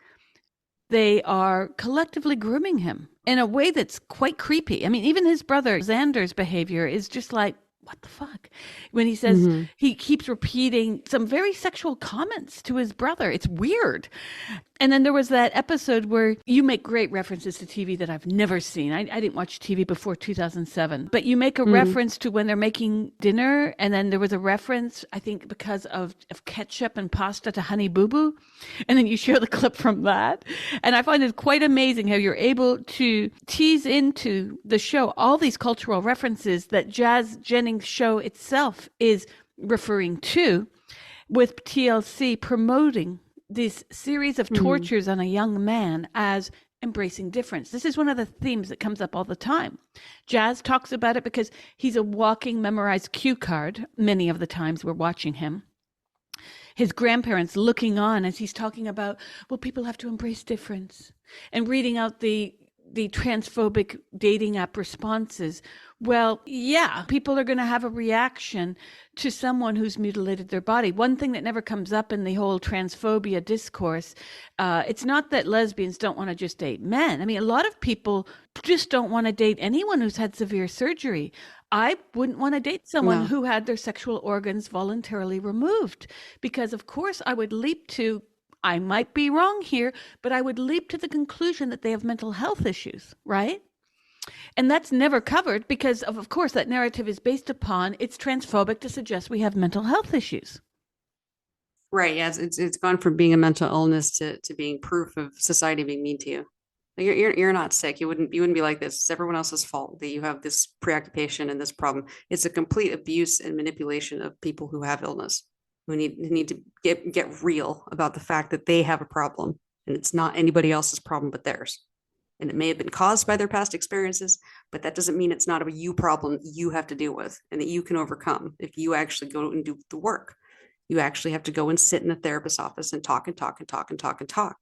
they are collectively grooming him in a way that's quite creepy. I mean, even his brother Xander's behavior is just like, what the fuck? When he says, he keeps repeating some very sexual comments to his brother. It's weird. And then there was that episode where you make great references to TV that I've never seen. I didn't watch TV before 2007, but you make a reference to when they're making dinner. And then there was a reference, I think, because of ketchup and pasta to Honey Boo Boo. And then you show the clip from that. And I find it quite amazing how you're able to tease into the show all these cultural references that Jazz Jennings' show itself is referring to, with TLC promoting this series of tortures on a young man as embracing difference. This is one of the themes that comes up all the time. Jazz talks about it because he's a walking memorized cue card many of the times we're watching him. His grandparents looking on as he's talking about, well, people have to embrace difference, and reading out the transphobic dating app responses. Well, yeah, people are going to have a reaction to someone who's mutilated their body. One thing that never comes up in the whole transphobia discourse, it's not that lesbians don't want to just date men. I mean, a lot of people just don't want to date anyone who's had severe surgery. I wouldn't want to date someone who had their sexual organs voluntarily removed, because of course I would leap to, I might be wrong here, but I would leap to the conclusion that they have mental health issues, right? And that's never covered because of course, that narrative is based upon, it's transphobic to suggest we have mental health issues. Right. Yeah. It's gone from being a mental illness to being proof of society being mean to you. Like you're not sick. You wouldn't be like this. It's everyone else's fault that you have this preoccupation and this problem. It's a complete abuse and manipulation of people who have illness, who need to get real about the fact that they have a problem and it's not anybody else's problem but theirs. And it may have been caused by their past experiences, but that doesn't mean it's not a you problem you have to deal with and that you can overcome if you actually go and do the work. You actually have to go and sit in a therapist's office and talk and talk and talk and talk and talk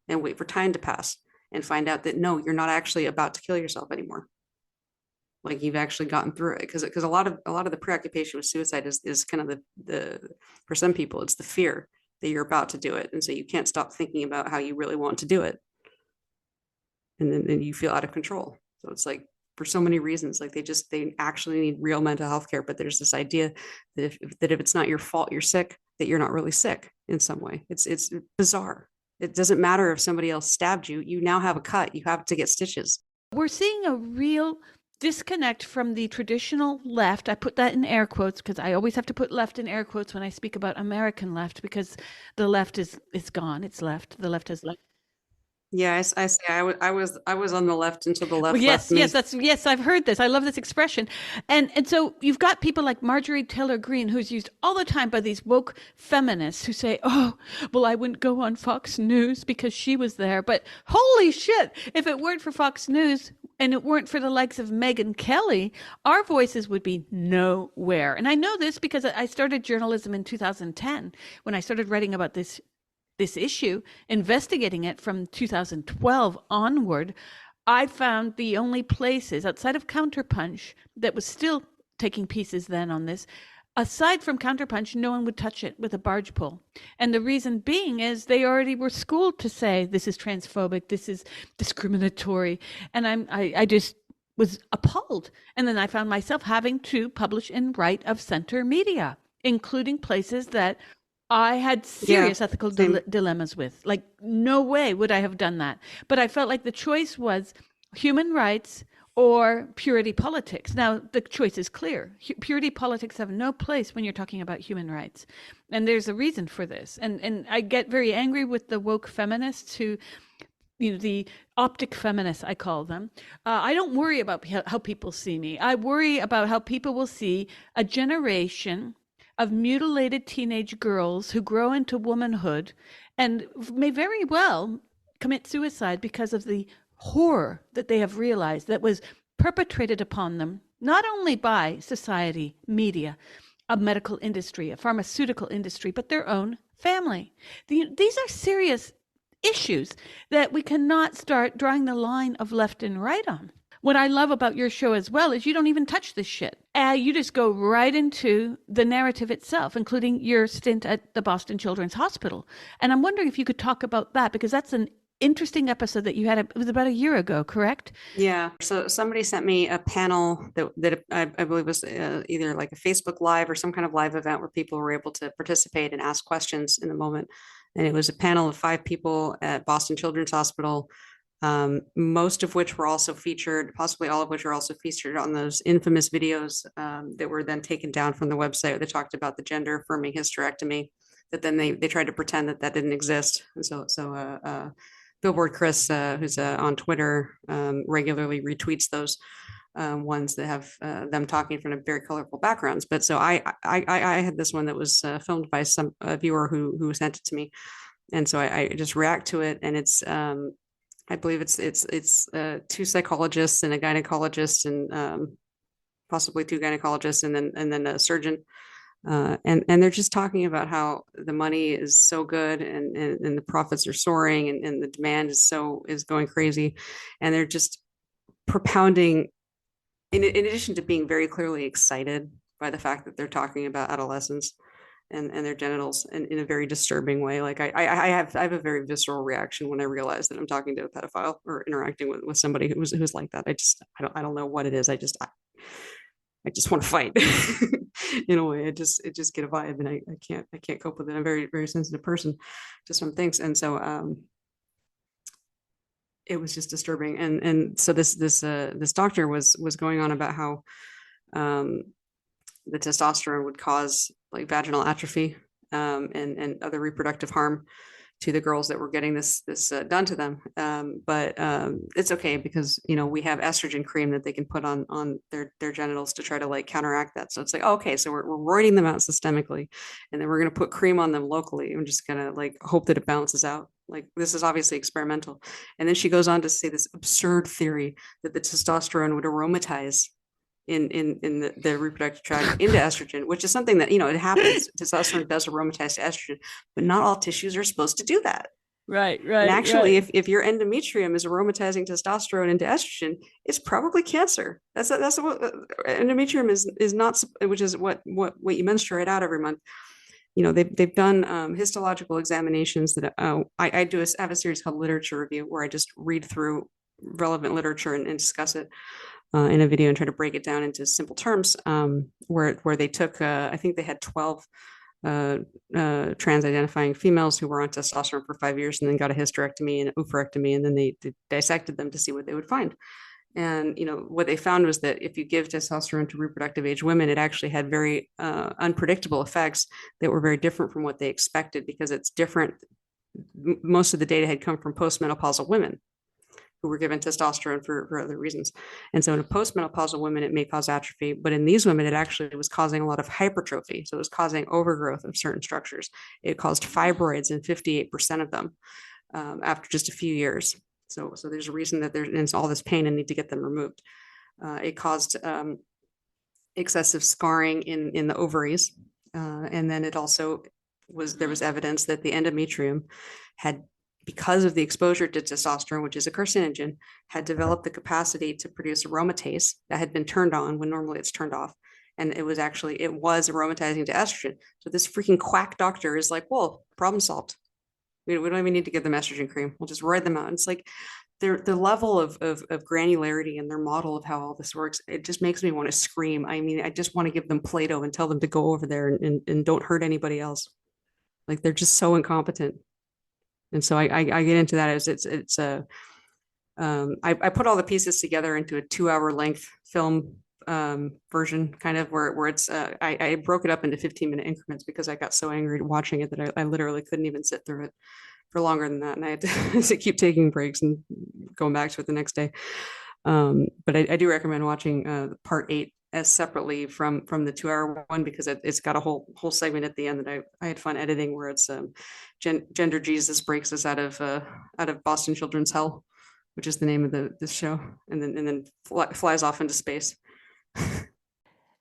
and wait for time to pass and find out that no, you're not actually about to kill yourself anymore. Like you've actually gotten through it, because a lot of the preoccupation with suicide is kind of the for some people it's the fear that you're about to do it, and so you can't stop thinking about how you really want to do it, and then you feel out of control. So it's like for so many reasons, like they actually need real mental health care, but there's this idea that if it's not your fault you're sick, that you're not really sick in some way. It's bizarre. It doesn't matter if somebody else stabbed you. You now have a cut. You have to get stitches. We're seeing a real disconnect from the traditional left. I put that in air quotes because I always have to put left in air quotes when I speak about American left, because the left is gone. It's left. The left has left. Yeah, I say I was on the left until the left Well, left me. yes, I've heard this. I love this expression. And so you've got people like Marjorie Taylor Greene, who's used all the time by these woke feminists who say, oh, well, I wouldn't go on Fox News because she was there. But holy shit, if it weren't for Fox News and it weren't for the likes of Megyn Kelly, our voices would be nowhere. And I know this because I started journalism in 2010 when I started writing about this issue, investigating it from 2012 onward. I found the only places outside of Counterpunch that was still taking pieces then on this. Aside from Counterpunch, no one would touch it with a barge pole. And the reason being is they already were schooled to say this is transphobic, this is discriminatory. And I just was appalled. And then I found myself having to publish in right of center media, including places that I had serious ethical dilemmas with. Like, no way would I have done that. But I felt like the choice was human rights or purity politics. Now, the choice is clear. Purity politics have no place when you're talking about human rights. And there's a reason for this. And I get very angry with the woke feminists who, the optic feminists, I call them. I don't worry about how people see me. I worry about how people will see a generation of mutilated teenage girls who grow into womanhood and may very well commit suicide because of the horror that they have realized that was perpetrated upon them, not only by society, media, a medical industry, a pharmaceutical industry, but their own family. These are serious issues that we cannot start drawing the line of left and right on. What I love about your show as well is you don't even touch this shit. You just go right into the narrative itself, including your stint at the Boston Children's Hospital. And I'm wondering if you could talk about that, because that's an interesting episode that you had. It was about a year ago, correct? Yeah. So somebody sent me a panel that I believe was either like a Facebook Live or some kind of live event where people were able to participate and ask questions in the moment. And it was a panel of 5 people at Boston Children's Hospital, most of which were also featured, possibly all of which are also featured on those infamous videos that were then taken down from the website. They talked about the gender affirming hysterectomy, that then they tried to pretend that didn't exist. And so Billboard Chris, who's on Twitter, regularly retweets those ones that have them talking from very colorful backgrounds. But so I had this one that was filmed by some viewer who sent it to me, and so I just react to it, and it's I believe it's 2 psychologists and a gynecologist, and possibly 2 gynecologists, and then a surgeon. And they're just talking about how the money is so good and the profits are soaring and the demand is going crazy. And they're just propounding, in addition to being very clearly excited by the fact that they're talking about adolescents and their genitals in a very disturbing way. Like I have a very visceral reaction when I realize that I'm talking to a pedophile or interacting with somebody who's like that. I don't know what it is. I just want to fight in a way. It just get a vibe, and I can't cope with it. I'm a very, very sensitive person to some things. And so it was just disturbing. And so this doctor was going on about how the testosterone would cause like vaginal atrophy and other reproductive harm to the girls that were getting this done to them. But it's okay because we have estrogen cream that they can put on their genitals to try to like counteract that. So it's like, okay, so we're roiding them out systemically, and then we're going to put cream on them locally. I'm just going to like hope that it balances out. Like, this is obviously experimental. And then she goes on to say this absurd theory that the testosterone would aromatize in the reproductive tract into estrogen, which is something that, it happens. Testosterone does aromatize to estrogen, but not all tissues are supposed to do that. Right. And actually, if your endometrium is aromatizing testosterone into estrogen, it's probably cancer. That's what endometrium is not, which is what you menstruate out every month. They've done histological examinations that I have a series called Literature Review, where I just read through relevant literature and discuss it in a video and try to break it down into simple terms, where they took, I think they had 12 trans-identifying females who were on testosterone for 5 years and then got a hysterectomy and oophorectomy, and then they dissected them to see what they would find. And what they found was that if you give testosterone to reproductive age women, it actually had very unpredictable effects that were very different from what they expected, because it's different. Most of the data had come from postmenopausal women who were given testosterone for other reasons. And so in a postmenopausal women, it may cause atrophy, but in these women, it actually was causing a lot of hypertrophy. So it was causing overgrowth of certain structures. It caused fibroids in 58% of them after just a few years. So there's a reason that there's all this pain and need to get them removed. It caused excessive scarring in the ovaries. And then it also there was evidence that the endometrium had, because of the exposure to testosterone, which is a carcinogen, had developed the capacity to produce aromatase that had been turned on when normally it's turned off. And it was aromatizing to estrogen. So this freaking quack doctor is like, well, problem solved. We don't even need to give them estrogen cream. We'll just ride them out. And it's like the level of granularity in their model of how all this works, it just makes me want to scream. I mean, I just want to give them Play-Doh and tell them to go over there and don't hurt anybody else. Like, they're just so incompetent. And so I get into that as I put all the pieces together into a 2-hour length film version, kind of where it's I broke it up into 15-minute increments because I got so angry watching it that I literally couldn't even sit through it for longer than that, and I had to keep taking breaks and going back to it the next day. But I do recommend watching part 8 as separately from the 2-hour one, because it's got a whole segment at the end that I had fun editing, where it's Gender Jesus breaks us out of Boston Children's Hell, which is the name of this show, and then flies off into space.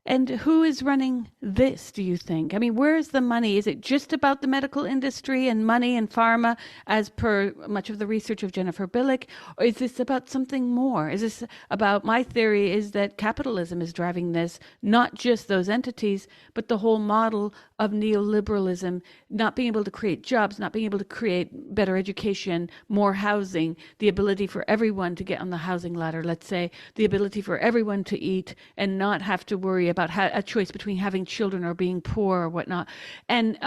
And who is running this, do you think? I mean, where is the money? Is it just about the medical industry and money and pharma, as per much of the research of Jennifer Billick? Or is this about something more? Is this about, my theory is that capitalism is driving this, not just those entities, but the whole model of neoliberalism, not being able to create jobs, not being able to create better education, more housing, the ability for everyone to get on the housing ladder, let's say, the ability for everyone to eat and not have to worry about a choice between having children or being poor or whatnot. And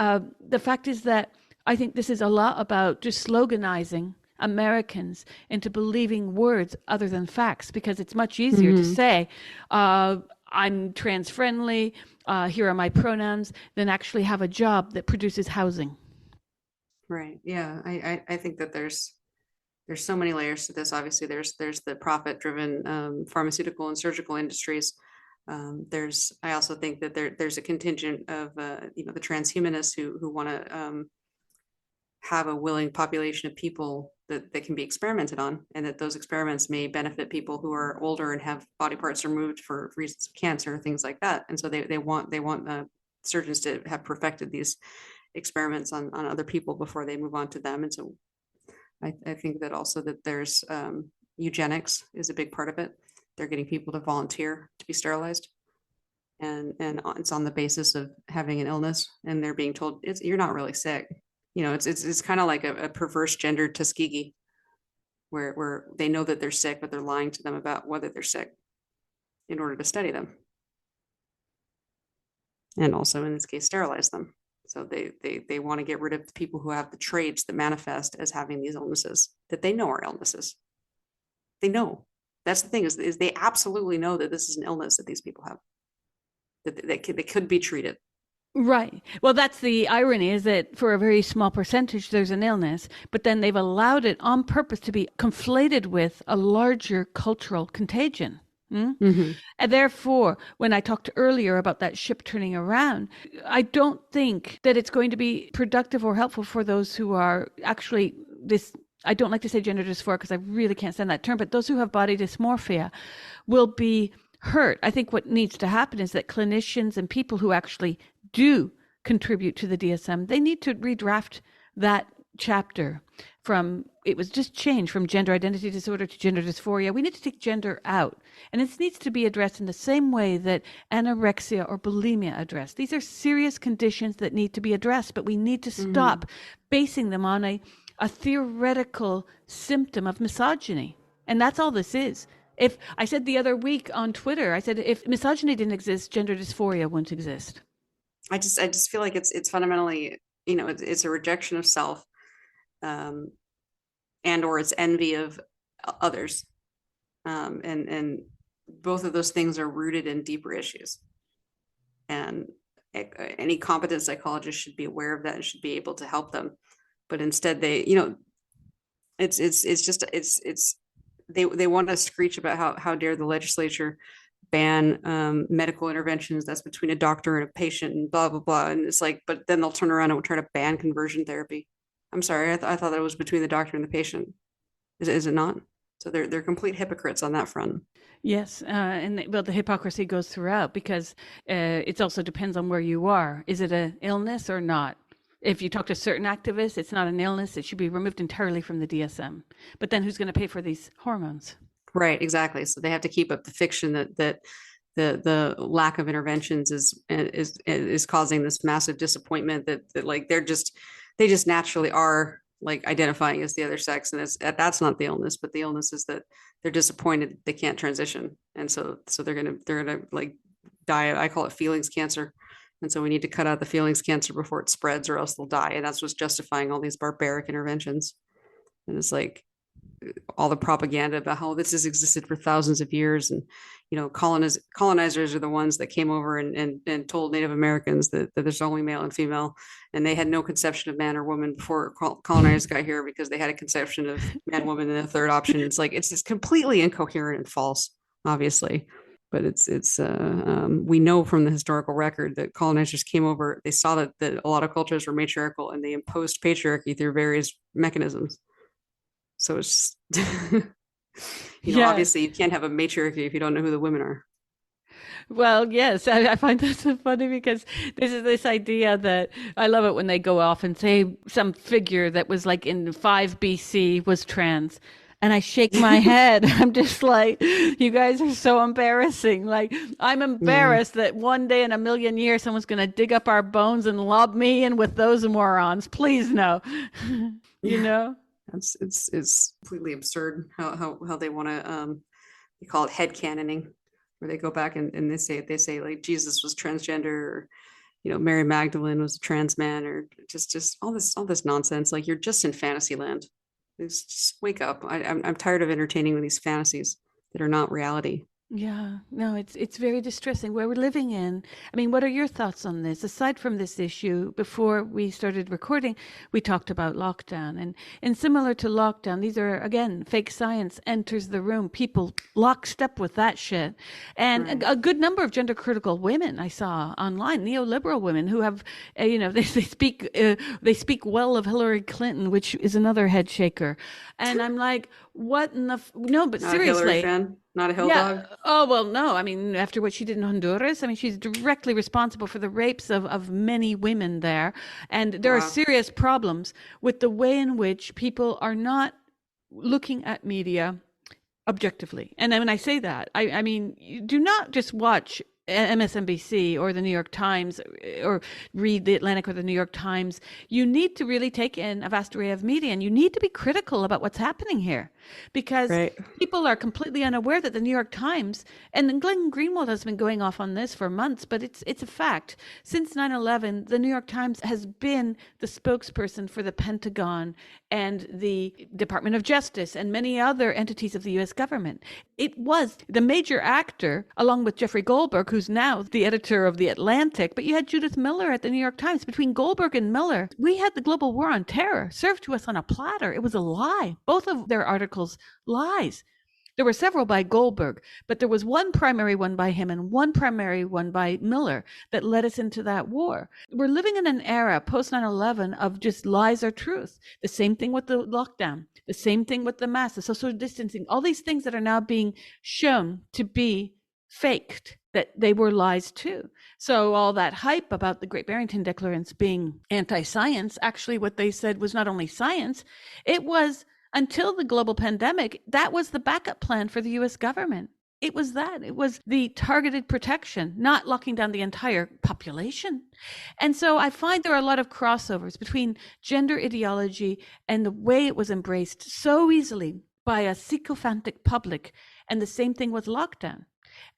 the fact is that I think this is a lot about just sloganizing Americans into believing words other than facts, because it's much easier to say, I'm trans friendly, here are my pronouns, than actually have a job that produces housing. Right. Yeah. I think that there's so many layers to this. Obviously, there's the profit driven pharmaceutical and surgical industries. I also think that there's a contingent of the transhumanists who want to have a willing population of people that can be experimented on, and that those experiments may benefit people who are older and have body parts removed for reasons of cancer, things like that. And so they want surgeons to have perfected these experiments on other people before they move on to them. And so I think that also that there's eugenics is a big part of it. They're getting people to volunteer to be sterilized, and it's on the basis of having an illness, and they're being told you're not really sick. It's kind of like a perverse gender Tuskegee, where they know that they're sick, but they're lying to them about whether they're sick in order to study them, and also in this case sterilize them. So they want to get rid of the people who have the traits that manifest as having these illnesses that they know are illnesses. They know. That's the thing, is they absolutely know that this is an illness that these people have, that they could be treated. Right. Well, that's the irony, is that for a very small percentage, there's an illness, but then they've allowed it on purpose to be conflated with a larger cultural contagion. Mm? Mm-hmm. And therefore, when I talked earlier about that ship turning around, I don't think that it's going to be productive or helpful for those who are actually this. I don't like to say gender dysphoria because I really can't stand that term, but those who have body dysmorphia will be hurt. I think what needs to happen is that clinicians and people who actually do contribute to the DSM, they need to redraft that chapter from, it was just changed from gender identity disorder to gender dysphoria. We need to take gender out. And it needs to be addressed in the same way that anorexia or bulimia addressed. These are serious conditions that need to be addressed, but we need to stop basing them on a theoretical symptom of misogyny. And that's all this is. If I said the other week on Twitter, I said if misogyny didn't exist, gender dysphoria wouldn't exist. I just feel like it's fundamentally, it's a rejection of self, and or it's envy of others, and both of those things are rooted in deeper issues. And any competent psychologist should be aware of that and should be able to help them. But instead, they want to screech about how dare the legislature ban medical interventions that's between a doctor and a patient and blah blah blah, and it's like, but then they'll turn around and try to ban conversion therapy. I'm sorry, I thought that it was between the doctor and the patient. Is it not? So they're complete hypocrites on that front. Yes, and well, the hypocrisy goes throughout because it also depends on where you are. Is it an illness or not? If you talk to certain activists, it's not an illness. It should be removed entirely from the DSM. But then who's going to pay for these hormones? Right, exactly. So they have to keep up the fiction that the lack of interventions is causing this massive disappointment that like they just naturally are like identifying as the other sex, and that's not the illness, but the illness is that they're disappointed they can't transition, and so they're gonna like die. I call it feelings cancer. And so we need to cut out the feelings cancer before it spreads, or else they'll die. And that's what's justifying all these barbaric interventions. And it's like all the propaganda about how this has existed for thousands of years. And, colonizers are the ones that came over and told Native Americans that there's only male and female. And they had no conception of man or woman before colonizers got here, because they had a conception of man, woman, and a third option. It's like, it's just completely incoherent and false, obviously. But we know from the historical record that colonizers came over, they saw that a lot of cultures were matriarchal, and they imposed patriarchy through various mechanisms. So it's obviously you can't have a matriarchy if you don't know who the women are. Well, yes, I find that so funny because this idea that I love it when they go off and say some figure that was like in 5 BC was trans. And I shake my head. I'm just like, you guys are so embarrassing. Like, I'm embarrassed that one day in a million years, someone's going to dig up our bones and lob me in with those morons. Please, no. You know? It's completely absurd how they want to, they call it headcanoning, where they go back and they say like Jesus was transgender, or, Mary Magdalene was a trans man, or just all this nonsense. Like, you're just in fantasy land. Just wake up. I'm tired of entertaining with these fantasies that are not reality. Yeah, no, it's very distressing where we're living in. I mean, what are your thoughts on this? Aside from this issue, before we started recording, we talked about lockdown. And similar to lockdown, these are, again, fake science enters the room. People lockstep with that shit. And right. a good number of gender critical women I saw online, neoliberal women who have, they speak well of Hillary Clinton, which is another head shaker. And I'm like, what in the, no, but not seriously. A Hillary fan? Not a Hill dog? Oh, well, no. I mean, after what she did in Honduras, I mean, she's directly responsible for the rapes of many women there. And there are serious problems with the way in which people are not looking at media objectively. And then when I say that, I mean, you do not just watch MSNBC or the New York Times or read the Atlantic or the New York Times. You need to really take in a vast array of media, and you need to be critical about what's happening here, because people are completely unaware that the New York Times, and Glenn Greenwald has been going off on this for months, but it's a fact. Since 9/11, the New York Times has been the spokesperson for the Pentagon and the Department of Justice and many other entities of the U.S. government. It was the major actor, along with Jeffrey Goldberg, who's who's now the editor of The Atlantic, but you had Judith Miller at the New York Times. Between Goldberg and Miller, we had the global war on terror served to us on a platter. It was a lie. Both of their articles, lies. There were several by Goldberg, but there was one primary one by him and one primary one by Miller that led us into that war. We're living in an era post 9/11 of just lies or truth. The same thing with the lockdown, the same thing with the mask, the social distancing, all these things that are now being shown to be faked, that they were lies too. So all that hype about the Great Barrington Declarants being anti-science, actually what they said was not only science, it was, until the global pandemic, that was the backup plan for the US government. It was that. It was the targeted protection, not locking down the entire population. And so I find there are a lot of crossovers between gender ideology and the way it was embraced so easily by a sycophantic public, and the same thing with lockdown.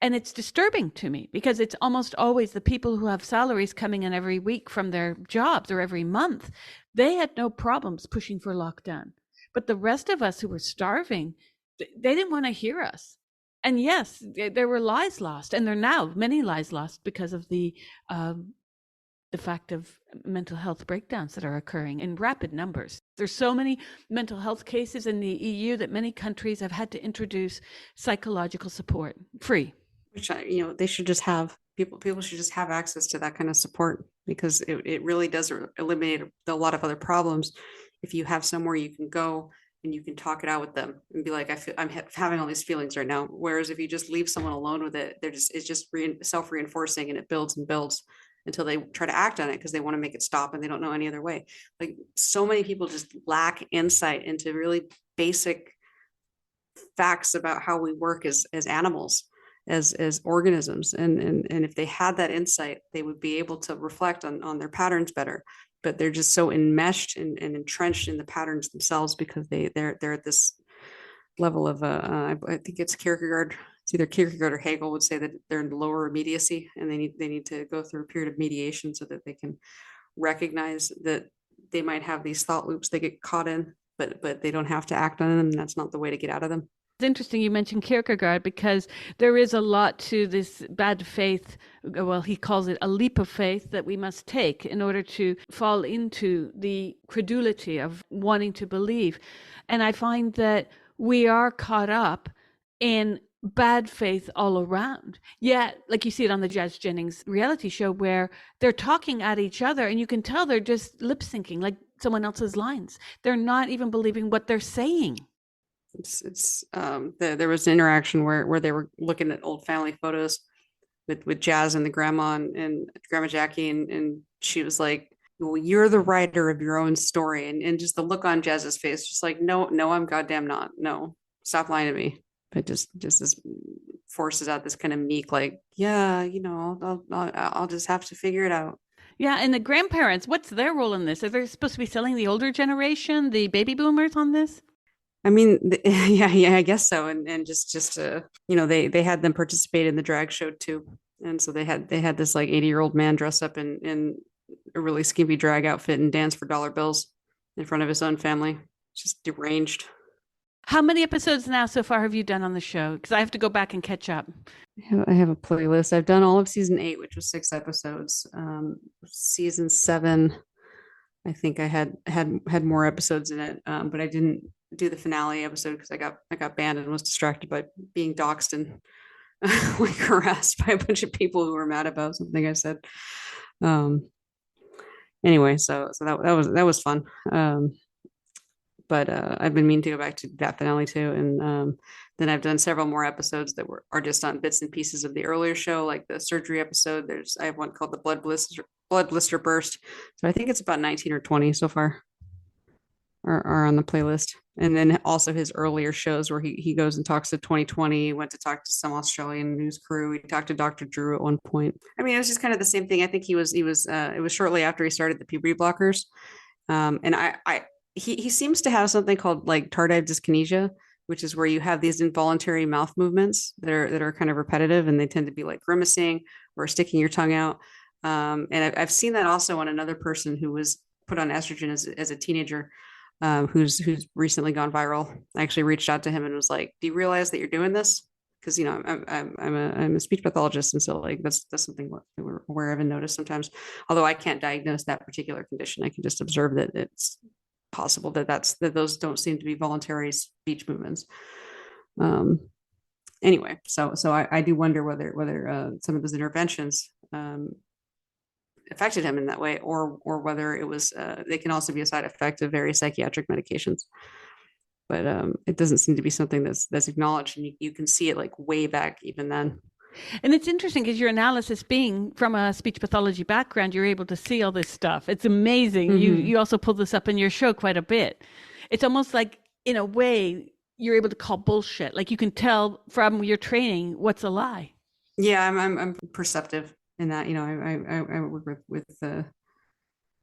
And it's disturbing to me because it's almost always the people who have salaries coming in every week from their jobs or every month. They had no problems pushing for lockdown. But the rest of us who were starving, they didn't want to hear us. And yes, there were lies lost, and there are now many lies lost because of the fact of mental health breakdowns that are occurring in rapid numbers. There's so many mental health cases in the EU that many countries have had to introduce psychological support free. Which, they should just have, people should just have access to that kind of support, because it really does eliminate a lot of other problems. If you have somewhere you can go and you can talk it out with them and be like, I'm having all these feelings right now. Whereas if you just leave someone alone with it, it's just self-reinforcing, and it builds and builds until they try to act on it because they want to make it stop and they don't know any other way. Like, so many people just lack insight into really basic facts about how we work as animals, as organisms. And if they had that insight, they would be able to reflect on their patterns better. But they're just so enmeshed and entrenched in the patterns themselves, because they're at this level of I think it's Kierkegaard. It's either Kierkegaard or Hegel would say that they're in lower immediacy, and they need to go through a period of mediation so that they can recognize that they might have these thought loops they get caught in, but they don't have to act on them. And that's not the way to get out of them. It's interesting you mentioned Kierkegaard, because there is a lot to this bad faith. Well, he calls it a leap of faith that we must take in order to fall into the credulity of wanting to believe. And I find that we are caught up in bad faith all around. Yet, like you see it on the Jazz Jennings reality show, where they're talking at each other and you can tell they're just lip syncing like someone else's lines. They're not even believing what they're saying. There was an interaction where they were looking at old family photos with Jazz and the grandma and Grandma Jackie, and she was like, well, you're the writer of your own story. And just the look on Jazz's face, just like, no, I'm goddamn not. No, stop lying to me. But just this forces out this kind of meek, like, yeah, I'll just have to figure it out. Yeah. And the grandparents, what's their role in this? Are they supposed to be selling the older generation, the baby boomers, on this? I mean, yeah, I guess so. And just they had them participate in the drag show too. And so they had this like 80-year-old man dress up in a really skimpy drag outfit and dance for dollar bills in front of his own family. Just deranged. How many episodes now so far have you done on the show? Because I have to go back and catch up. I have a playlist. I've done all of season 8, which was 6 episodes. Season 7, I think I had more episodes in it, but I didn't do the finale episode because I got banned and was distracted by being doxxed and like harassed by a bunch of people who were mad about something I said. Anyway, so that was fun. But I've been meaning to go back to that finale too, and then I've done several more episodes that are just on bits and pieces of the earlier show, like the surgery episode. I have one called the blood blister burst. So I think it's about 19 or 20 so far are on the playlist. And then also his earlier shows where he goes and talks to 2020, went to talk to some Australian news crew. He talked to Dr. Drew at one point. I mean, it was just kind of the same thing. I think it was shortly after he started the puberty blockers. And he seems to have something called like tardive dyskinesia, which is where you have these involuntary mouth movements that are kind of repetitive, and they tend to be like grimacing or sticking your tongue out. And I've seen that also on another person who was put on estrogen as a teenager, who's recently gone viral. I actually reached out to him and was like, do you realize that you're doing this? because I'm a speech pathologist, and so like that's something what we're aware of and notice sometimes. Although I can't diagnose that particular condition, I can just observe that it's possible that those don't seem to be voluntary speech movements. Anyway, so I do wonder whether some of those interventions affected him in that way, or whether it was they can also be a side effect of various psychiatric medications. But it doesn't seem to be something that's acknowledged, and you can see it like way back even then. And it's interesting because your analysis being from a speech pathology background, you're able to see all this stuff. It's amazing. Mm-hmm. You also pull this up in your show quite a bit. It's almost like, in a way, you're able to call bullshit. Like you can tell from your training what's a lie. Yeah, I'm perceptive in that. I work with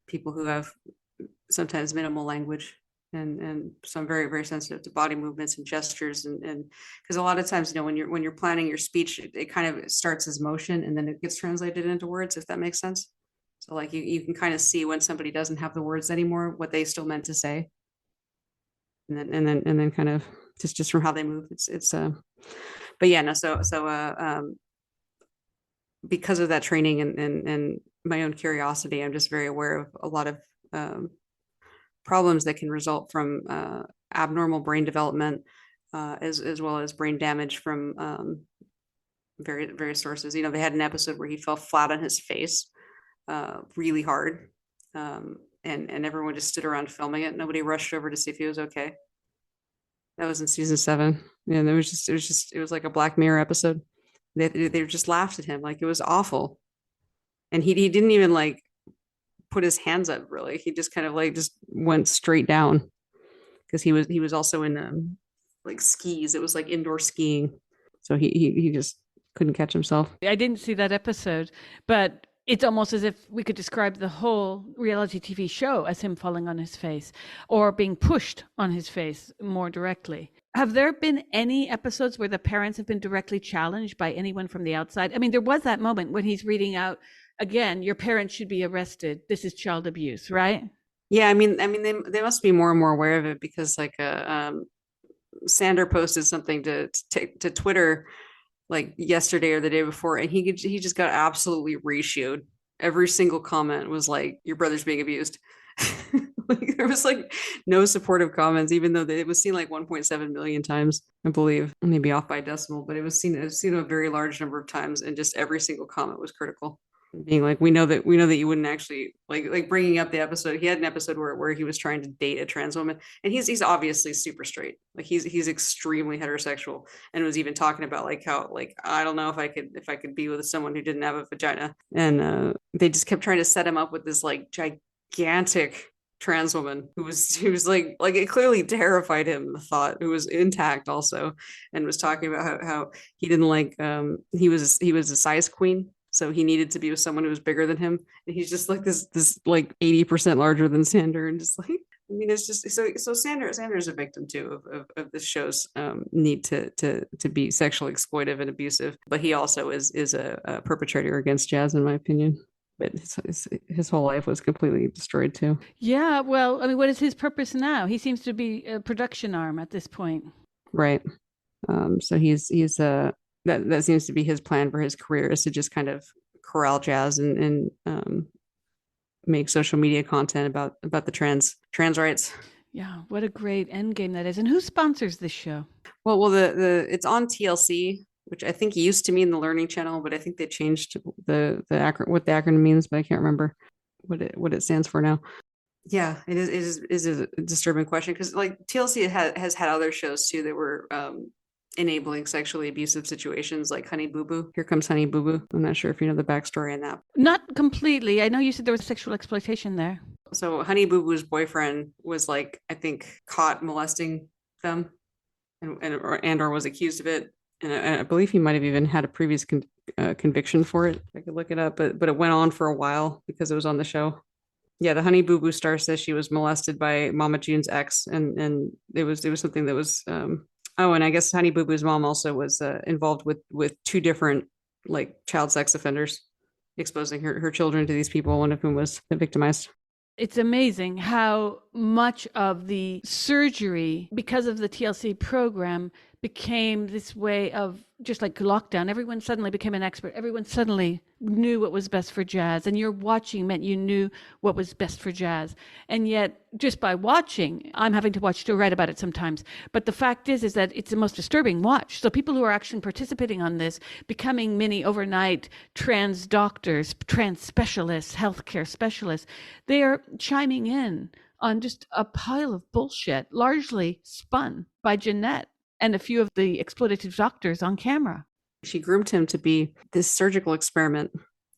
people who have sometimes minimal language, and so I'm very, very sensitive to body movements and gestures, and because a lot of times, when you're planning your speech, it kind of starts as motion and then it gets translated into words, if that makes sense. So like you can kind of see when somebody doesn't have the words anymore, what they still meant to say, and then kind of just from how they move, it's but yeah, no, so because of that training and my own curiosity, I'm just very aware of a lot of problems that can result from abnormal brain development, as well as brain damage from various sources. They had an episode where he fell flat on his face really hard, and everyone just stood around filming it. Nobody rushed over to see if he was okay. That was in season 7, and it was like a Black Mirror episode. They just laughed at him, like it was awful, and he didn't even like put his hands up, really. He just kind of like just went straight down, because he was also in like skis. It was like indoor skiing, so he just couldn't catch himself. I didn't see that episode, but it's almost as if we could describe the whole reality TV show as him falling on his face or being pushed on his face more directly. Have there been any episodes where the parents have been directly challenged by anyone from the outside? I mean, there was that moment when he's reading out, again, your parents should be arrested. This is child abuse, right? Yeah, I mean, they must be more and more aware of it, because like Sander posted something to Twitter like yesterday or the day before, and he just got absolutely reshoed. Every single comment was like, "Your brother's being abused." Like there was like no supportive comments, even though it was seen like 1.7 million times, I believe. Maybe off by a decimal, but it was seen a very large number of times, and just every single comment was critical, being like, we know that you wouldn't actually like bringing up the episode. He had an episode where he was trying to date a trans woman, and he's obviously super straight. Like he's extremely heterosexual, and was even talking about like how, like, I don't know if I could be with someone who didn't have a vagina. And they just kept trying to set him up with this like gigantic trans woman who was like it clearly terrified him, the thought, who was intact also, and was talking about how he didn't like he was a size queen, so he needed to be with someone who was bigger than him, and he's just like this like 80% larger than Sander, and just like, I mean, it's just so Sander's a victim too of this show's need to be sexually exploitive and abusive, but he also is a perpetrator against Jazz, in my opinion. But his whole life was completely destroyed too. Yeah, well, I mean, what is his purpose now? He seems to be a production arm at this point, right? So he's that seems to be his plan for his career, is to just kind of corral Jazz and make social media content about the trans rights. Yeah, what a great end game that is. And who sponsors this show? Well, the it's on TLC, which I think used to mean the Learning Channel, but I think they changed what the acronym means, but I can't remember what it stands for now. Yeah, it is a disturbing question, because like TLC has had other shows too that were enabling sexually abusive situations, like Honey Boo Boo. Here Comes Honey Boo Boo. I'm not sure if you know the backstory on that. Not completely. I know you said there was sexual exploitation there. So Honey Boo Boo's boyfriend was like, I think, caught molesting them, or was accused of it. And I believe he might have even had a previous conviction for it. I could look it up, but it went on for a while because it was on the show. Yeah, the Honey Boo Boo star says she was molested by Mama June's ex, and it was something that was. And I guess Honey Boo Boo's mom also was involved with 2 different like child sex offenders, exposing her children to these people, one of whom was victimized. It's amazing how much of the surgery, because of the TLC program, became this way of just like lockdown. Everyone suddenly became an expert. Everyone suddenly knew what was best for jazz. And your watching meant you knew what was best for jazz. And yet, just by watching, I'm having to watch to write about it sometimes. But the fact is that it's the most disturbing watch. So people who are actually participating on this, becoming mini overnight trans doctors, trans specialists, healthcare specialists, they are chiming in on just a pile of bullshit, largely spun by Jeanette and a few of the exploitative doctors on camera. She groomed him to be this surgical experiment,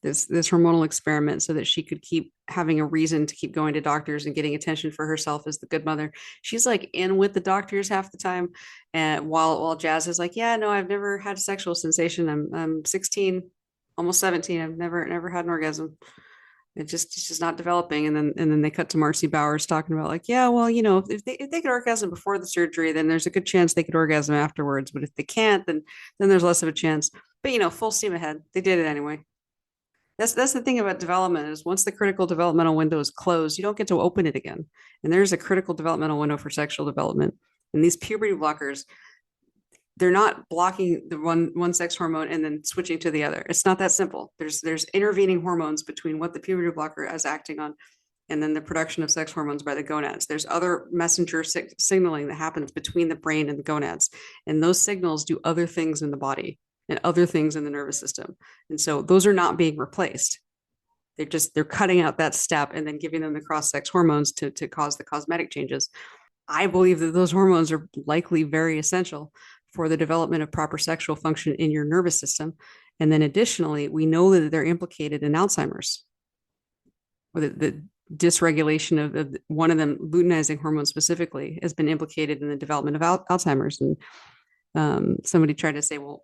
this hormonal experiment, so that she could keep having a reason to keep going to doctors and getting attention for herself as the good mother. She's like in with the doctors half the time, and while Jazz is like, yeah, no, I've never had a sexual sensation. I'm 16, almost 17. I've never had an orgasm. It's just not developing. And then they cut to Marcy Bowers talking about like, yeah, well, if they could orgasm before the surgery, then there's a good chance they could orgasm afterwards. But if they can't, then there's less of a chance. But full steam ahead. They did it anyway. That's the thing about development is once the critical developmental window is closed, you don't get to open it again. And there's a critical developmental window for sexual development. And these puberty blockers, they're not blocking the one sex hormone and then switching to the other. It's not that simple. There's intervening hormones between what the puberty blocker is acting on and then the production of sex hormones by the gonads. There's other messenger signaling that happens between the brain and the gonads. And those signals do other things in the body and other things in the nervous system. And so those are not being replaced. They're cutting out that step and then giving them the cross-sex hormones to cause the cosmetic changes. I believe that those hormones are likely very essential for the development of proper sexual function in your nervous system. And then additionally, we know that they're implicated in Alzheimer's, or the dysregulation of one of them, luteinizing hormone specifically, has been implicated in the development of Alzheimer's. And somebody tried to say, well,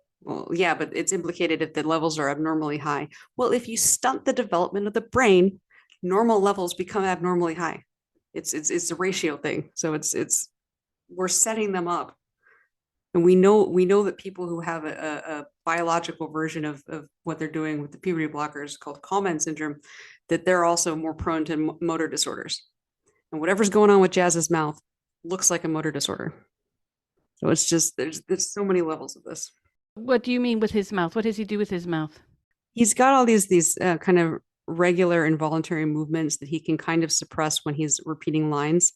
yeah, but it's implicated if the levels are abnormally high. Well, if you stunt the development of the brain, normal levels become abnormally high. It's a ratio thing. So we're setting them up. And we know that people who have a biological version of what they're doing with the puberty blockers called Kalman syndrome, that they're also more prone to motor disorders. And whatever's going on with Jazz's mouth looks like a motor disorder. So it's just, there's so many levels of this. What do you mean with his mouth? What does he do with his mouth? He's got all these kind of regular involuntary movements that he can kind of suppress when he's repeating lines.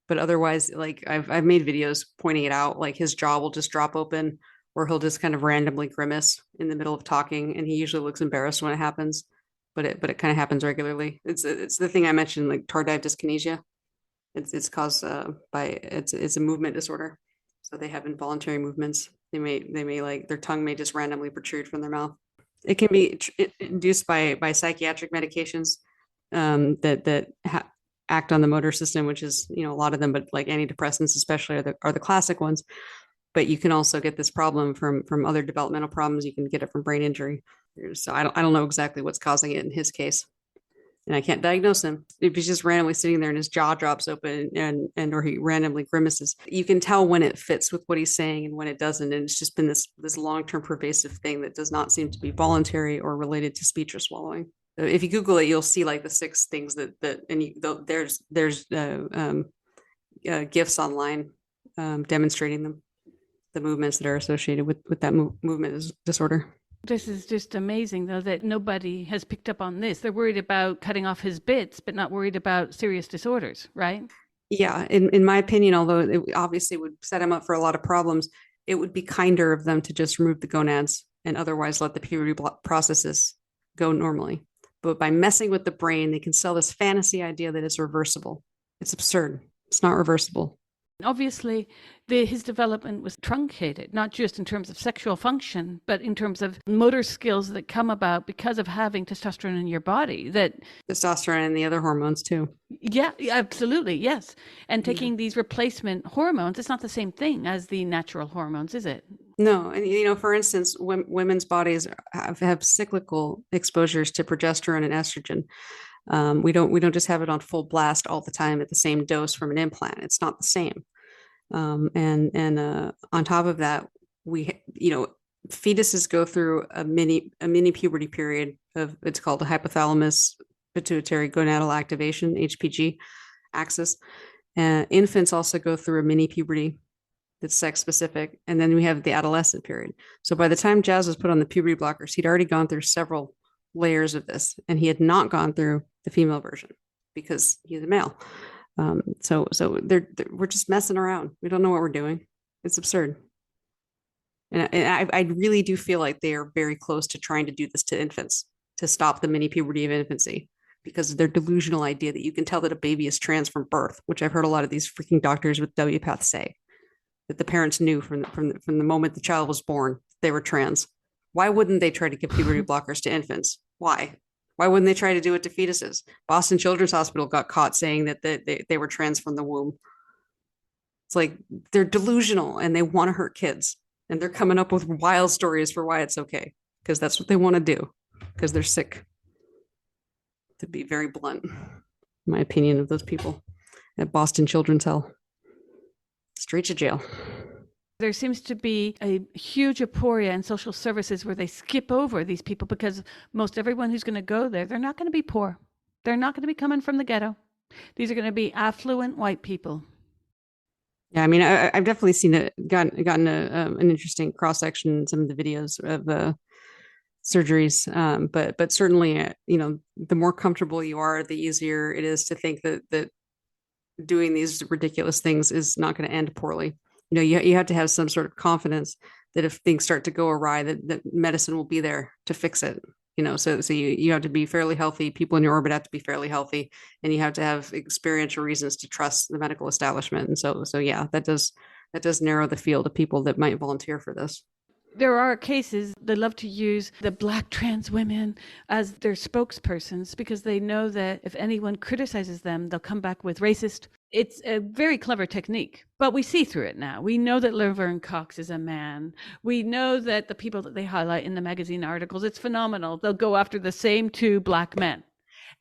But otherwise, like I've made videos pointing it out, like his jaw will just drop open or he'll just kind of randomly grimace in the middle of talking. And he usually looks embarrassed when it happens, but it kind of happens regularly. It's the thing I mentioned, like tardive dyskinesia. It's caused it's a movement disorder. So they have involuntary movements. They may like their tongue may just randomly protrude from their mouth. It can be induced by psychiatric medications that act on the motor system, which is a lot of them, but like antidepressants especially are the classic ones. But you can also get this problem from other developmental problems. You can get it from brain injury. So I don't know exactly what's causing it in his case, and I can't diagnose him. If he's just randomly sitting there and his jaw drops open and or he randomly grimaces, you can tell when it fits with what he's saying and when it doesn't. And it's just been this long-term pervasive thing that does not seem to be voluntary or related to speech or swallowing. If you Google it, you'll see like the 6 things there's GIFs online demonstrating them, the movements that are associated with that movement disorder. This is just amazing, though, that nobody has picked up on this. They're worried about cutting off his bits, but not worried about serious disorders, right? Yeah, in my opinion, although it obviously would set him up for a lot of problems, it would be kinder of them to just remove the gonads and otherwise let the puberty processes go normally. But by messing with the brain, they can sell this fantasy idea that it's reversible. It's absurd. It's not reversible. Obviously, his development was truncated, not just in terms of sexual function, but in terms of motor skills that come about because of having testosterone in your body. That testosterone and the other hormones too. Yeah, absolutely, yes. And taking these replacement hormones, it's not the same thing as the natural hormones, is it? No, and for instance, women's bodies have cyclical exposures to progesterone and estrogen. We don't just have it on full blast all the time at the same dose from an implant. It's not the same. And on top of that, fetuses go through a mini puberty period it's called a hypothalamus pituitary gonadal activation, HPG axis. Infants also go through a mini puberty that's sex specific, and then we have the adolescent period. So by the time Jazz was put on the puberty blockers, he'd already gone through several layers of this, and he had not gone through the female version because he's a male. So we're just messing around. We don't know what we're doing. It's absurd. And I really do feel like they are very close to trying to do this to infants, to stop the mini puberty of infancy, because of their delusional idea that you can tell that a baby is trans from birth, which I've heard a lot of these freaking doctors with WPATH say, that the parents knew from the moment the child was born they were trans. Why wouldn't they try to give puberty blockers to infants? Why? Why wouldn't they try to do it to fetuses? Boston Children's Hospital got caught saying that they were trans from the womb. It's like they're delusional and they want to hurt kids. And they're coming up with wild stories for why it's okay, because that's what they want to do, because they're sick. To be very blunt, my opinion of those people at Boston Children's Health. Straight to jail. There seems to be a huge aporia in social services where they skip over these people because most everyone who's going to go there, they're not going to be poor. They're not going to be coming from the ghetto. These are going to be affluent white people. Yeah, I mean, I've definitely seen it, gotten an interesting cross section in some of the videos of surgeries, but certainly, the more comfortable you are, the easier it is to think that doing these ridiculous things is not going to end poorly. You have to have some sort of confidence that if things start to go awry, that medicine will be there to fix it. So you have to be fairly healthy. People in your orbit have to be fairly healthy, and you have to have experiential reasons to trust the medical establishment. And so yeah, that does narrow the field of people that might volunteer for this. There are cases they love to use the Black trans women as their spokespersons because they know that if anyone criticizes them, they'll come back with racist. It's a very clever technique, but we see through it now. We know that Laverne Cox is a man. We know that the people that they highlight in the magazine articles, it's phenomenal. They'll go after the same two Black men.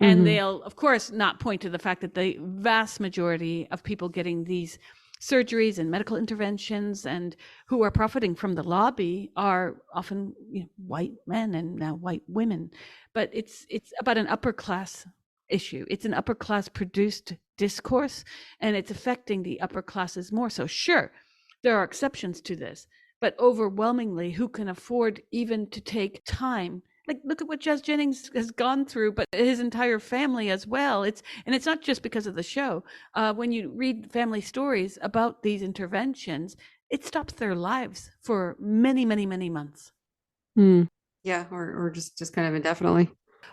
And they'll, of course, not point to the fact that the vast majority of people getting these surgeries and medical interventions and who are profiting from the lobby are often white men and now white women. But it's about an upper class issue. It's an upper class produced discourse, and it's affecting the upper classes more. So sure, there are exceptions to this, but overwhelmingly, who can afford even to take time? Like, look at what Jazz Jennings has gone through, but his entire family as well. It's not just because of the show. When you read family stories about these interventions, it stops their lives for many, many, many months. Yeah, or just kind of indefinitely.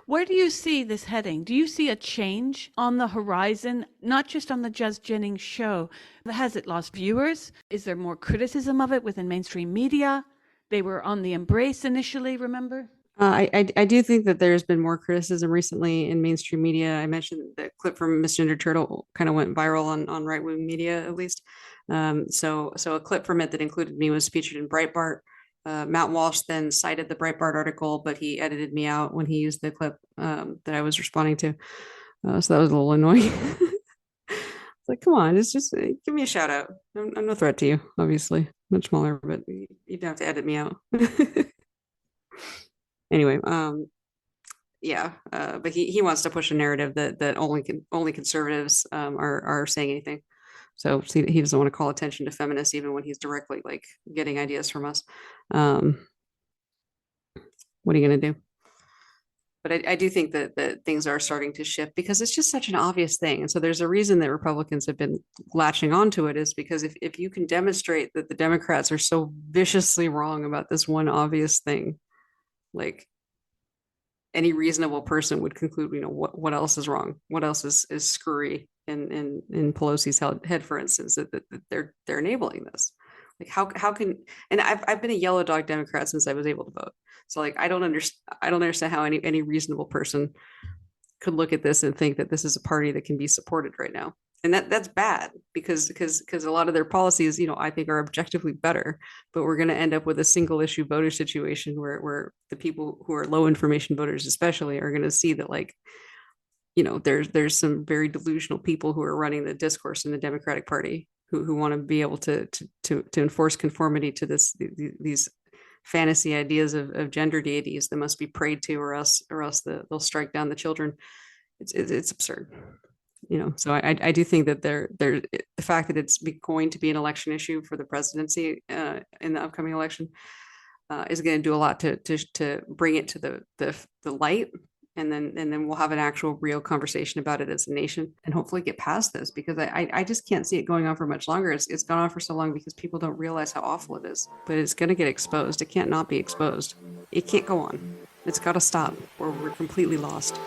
Where do you see this heading? Do you see a change on the horizon, not just on the Jazz Jennings show? Has it lost viewers? Is there more criticism of it within mainstream media? They were on the embrace initially, remember? I do think that there's been more criticism recently in mainstream media. I mentioned the clip from Misgendered Turtle kind of went viral on right wing media, at least. So a clip from it that included me was featured in Breitbart. Matt Walsh then cited the Breitbart article, but he edited me out when he used the clip that I was responding to. So that was a little annoying. It's like, come on, it's just give me a shout out. I'm no threat to you, obviously. Much smaller, but you don't have to edit me out. Anyway, yeah, but he wants to push a narrative that only conservatives are saying anything. So he doesn't want to call attention to feminists even when he's directly like getting ideas from us. What are you gonna do? But I do think that things are starting to shift because it's just such an obvious thing. And so there's a reason that Republicans have been latching onto it, is because if you can demonstrate that the Democrats are so viciously wrong about this one obvious thing, like any reasonable person would conclude, what else is wrong? What else is screwy in Pelosi's head, for instance, that they're enabling this? Like how can, and I've been a yellow dog Democrat since I was able to vote. So like I don't understand how any reasonable person could look at this and think that this is a party that can be supported right now. And that's bad because a lot of their policies, I think are objectively better, but we're going to end up with a single issue voter situation where the people who are low information voters especially are going to see that, like, there's some very delusional people who are running the discourse in the Democratic Party who want to be able to enforce conformity to these fantasy ideas of gender deities that must be prayed to, or else they'll strike down the children. It's absurd. So I do think that the fact that it's going to be an election issue for the presidency in the upcoming election is going to do a lot to bring it to the light. And then we'll have an actual real conversation about it as a nation and hopefully get past this, because I just can't see it going on for much longer. It's gone on for so long because people don't realize how awful it is, but it's going to get exposed. It can't not be exposed. It can't go on. It's got to stop or we're completely lost.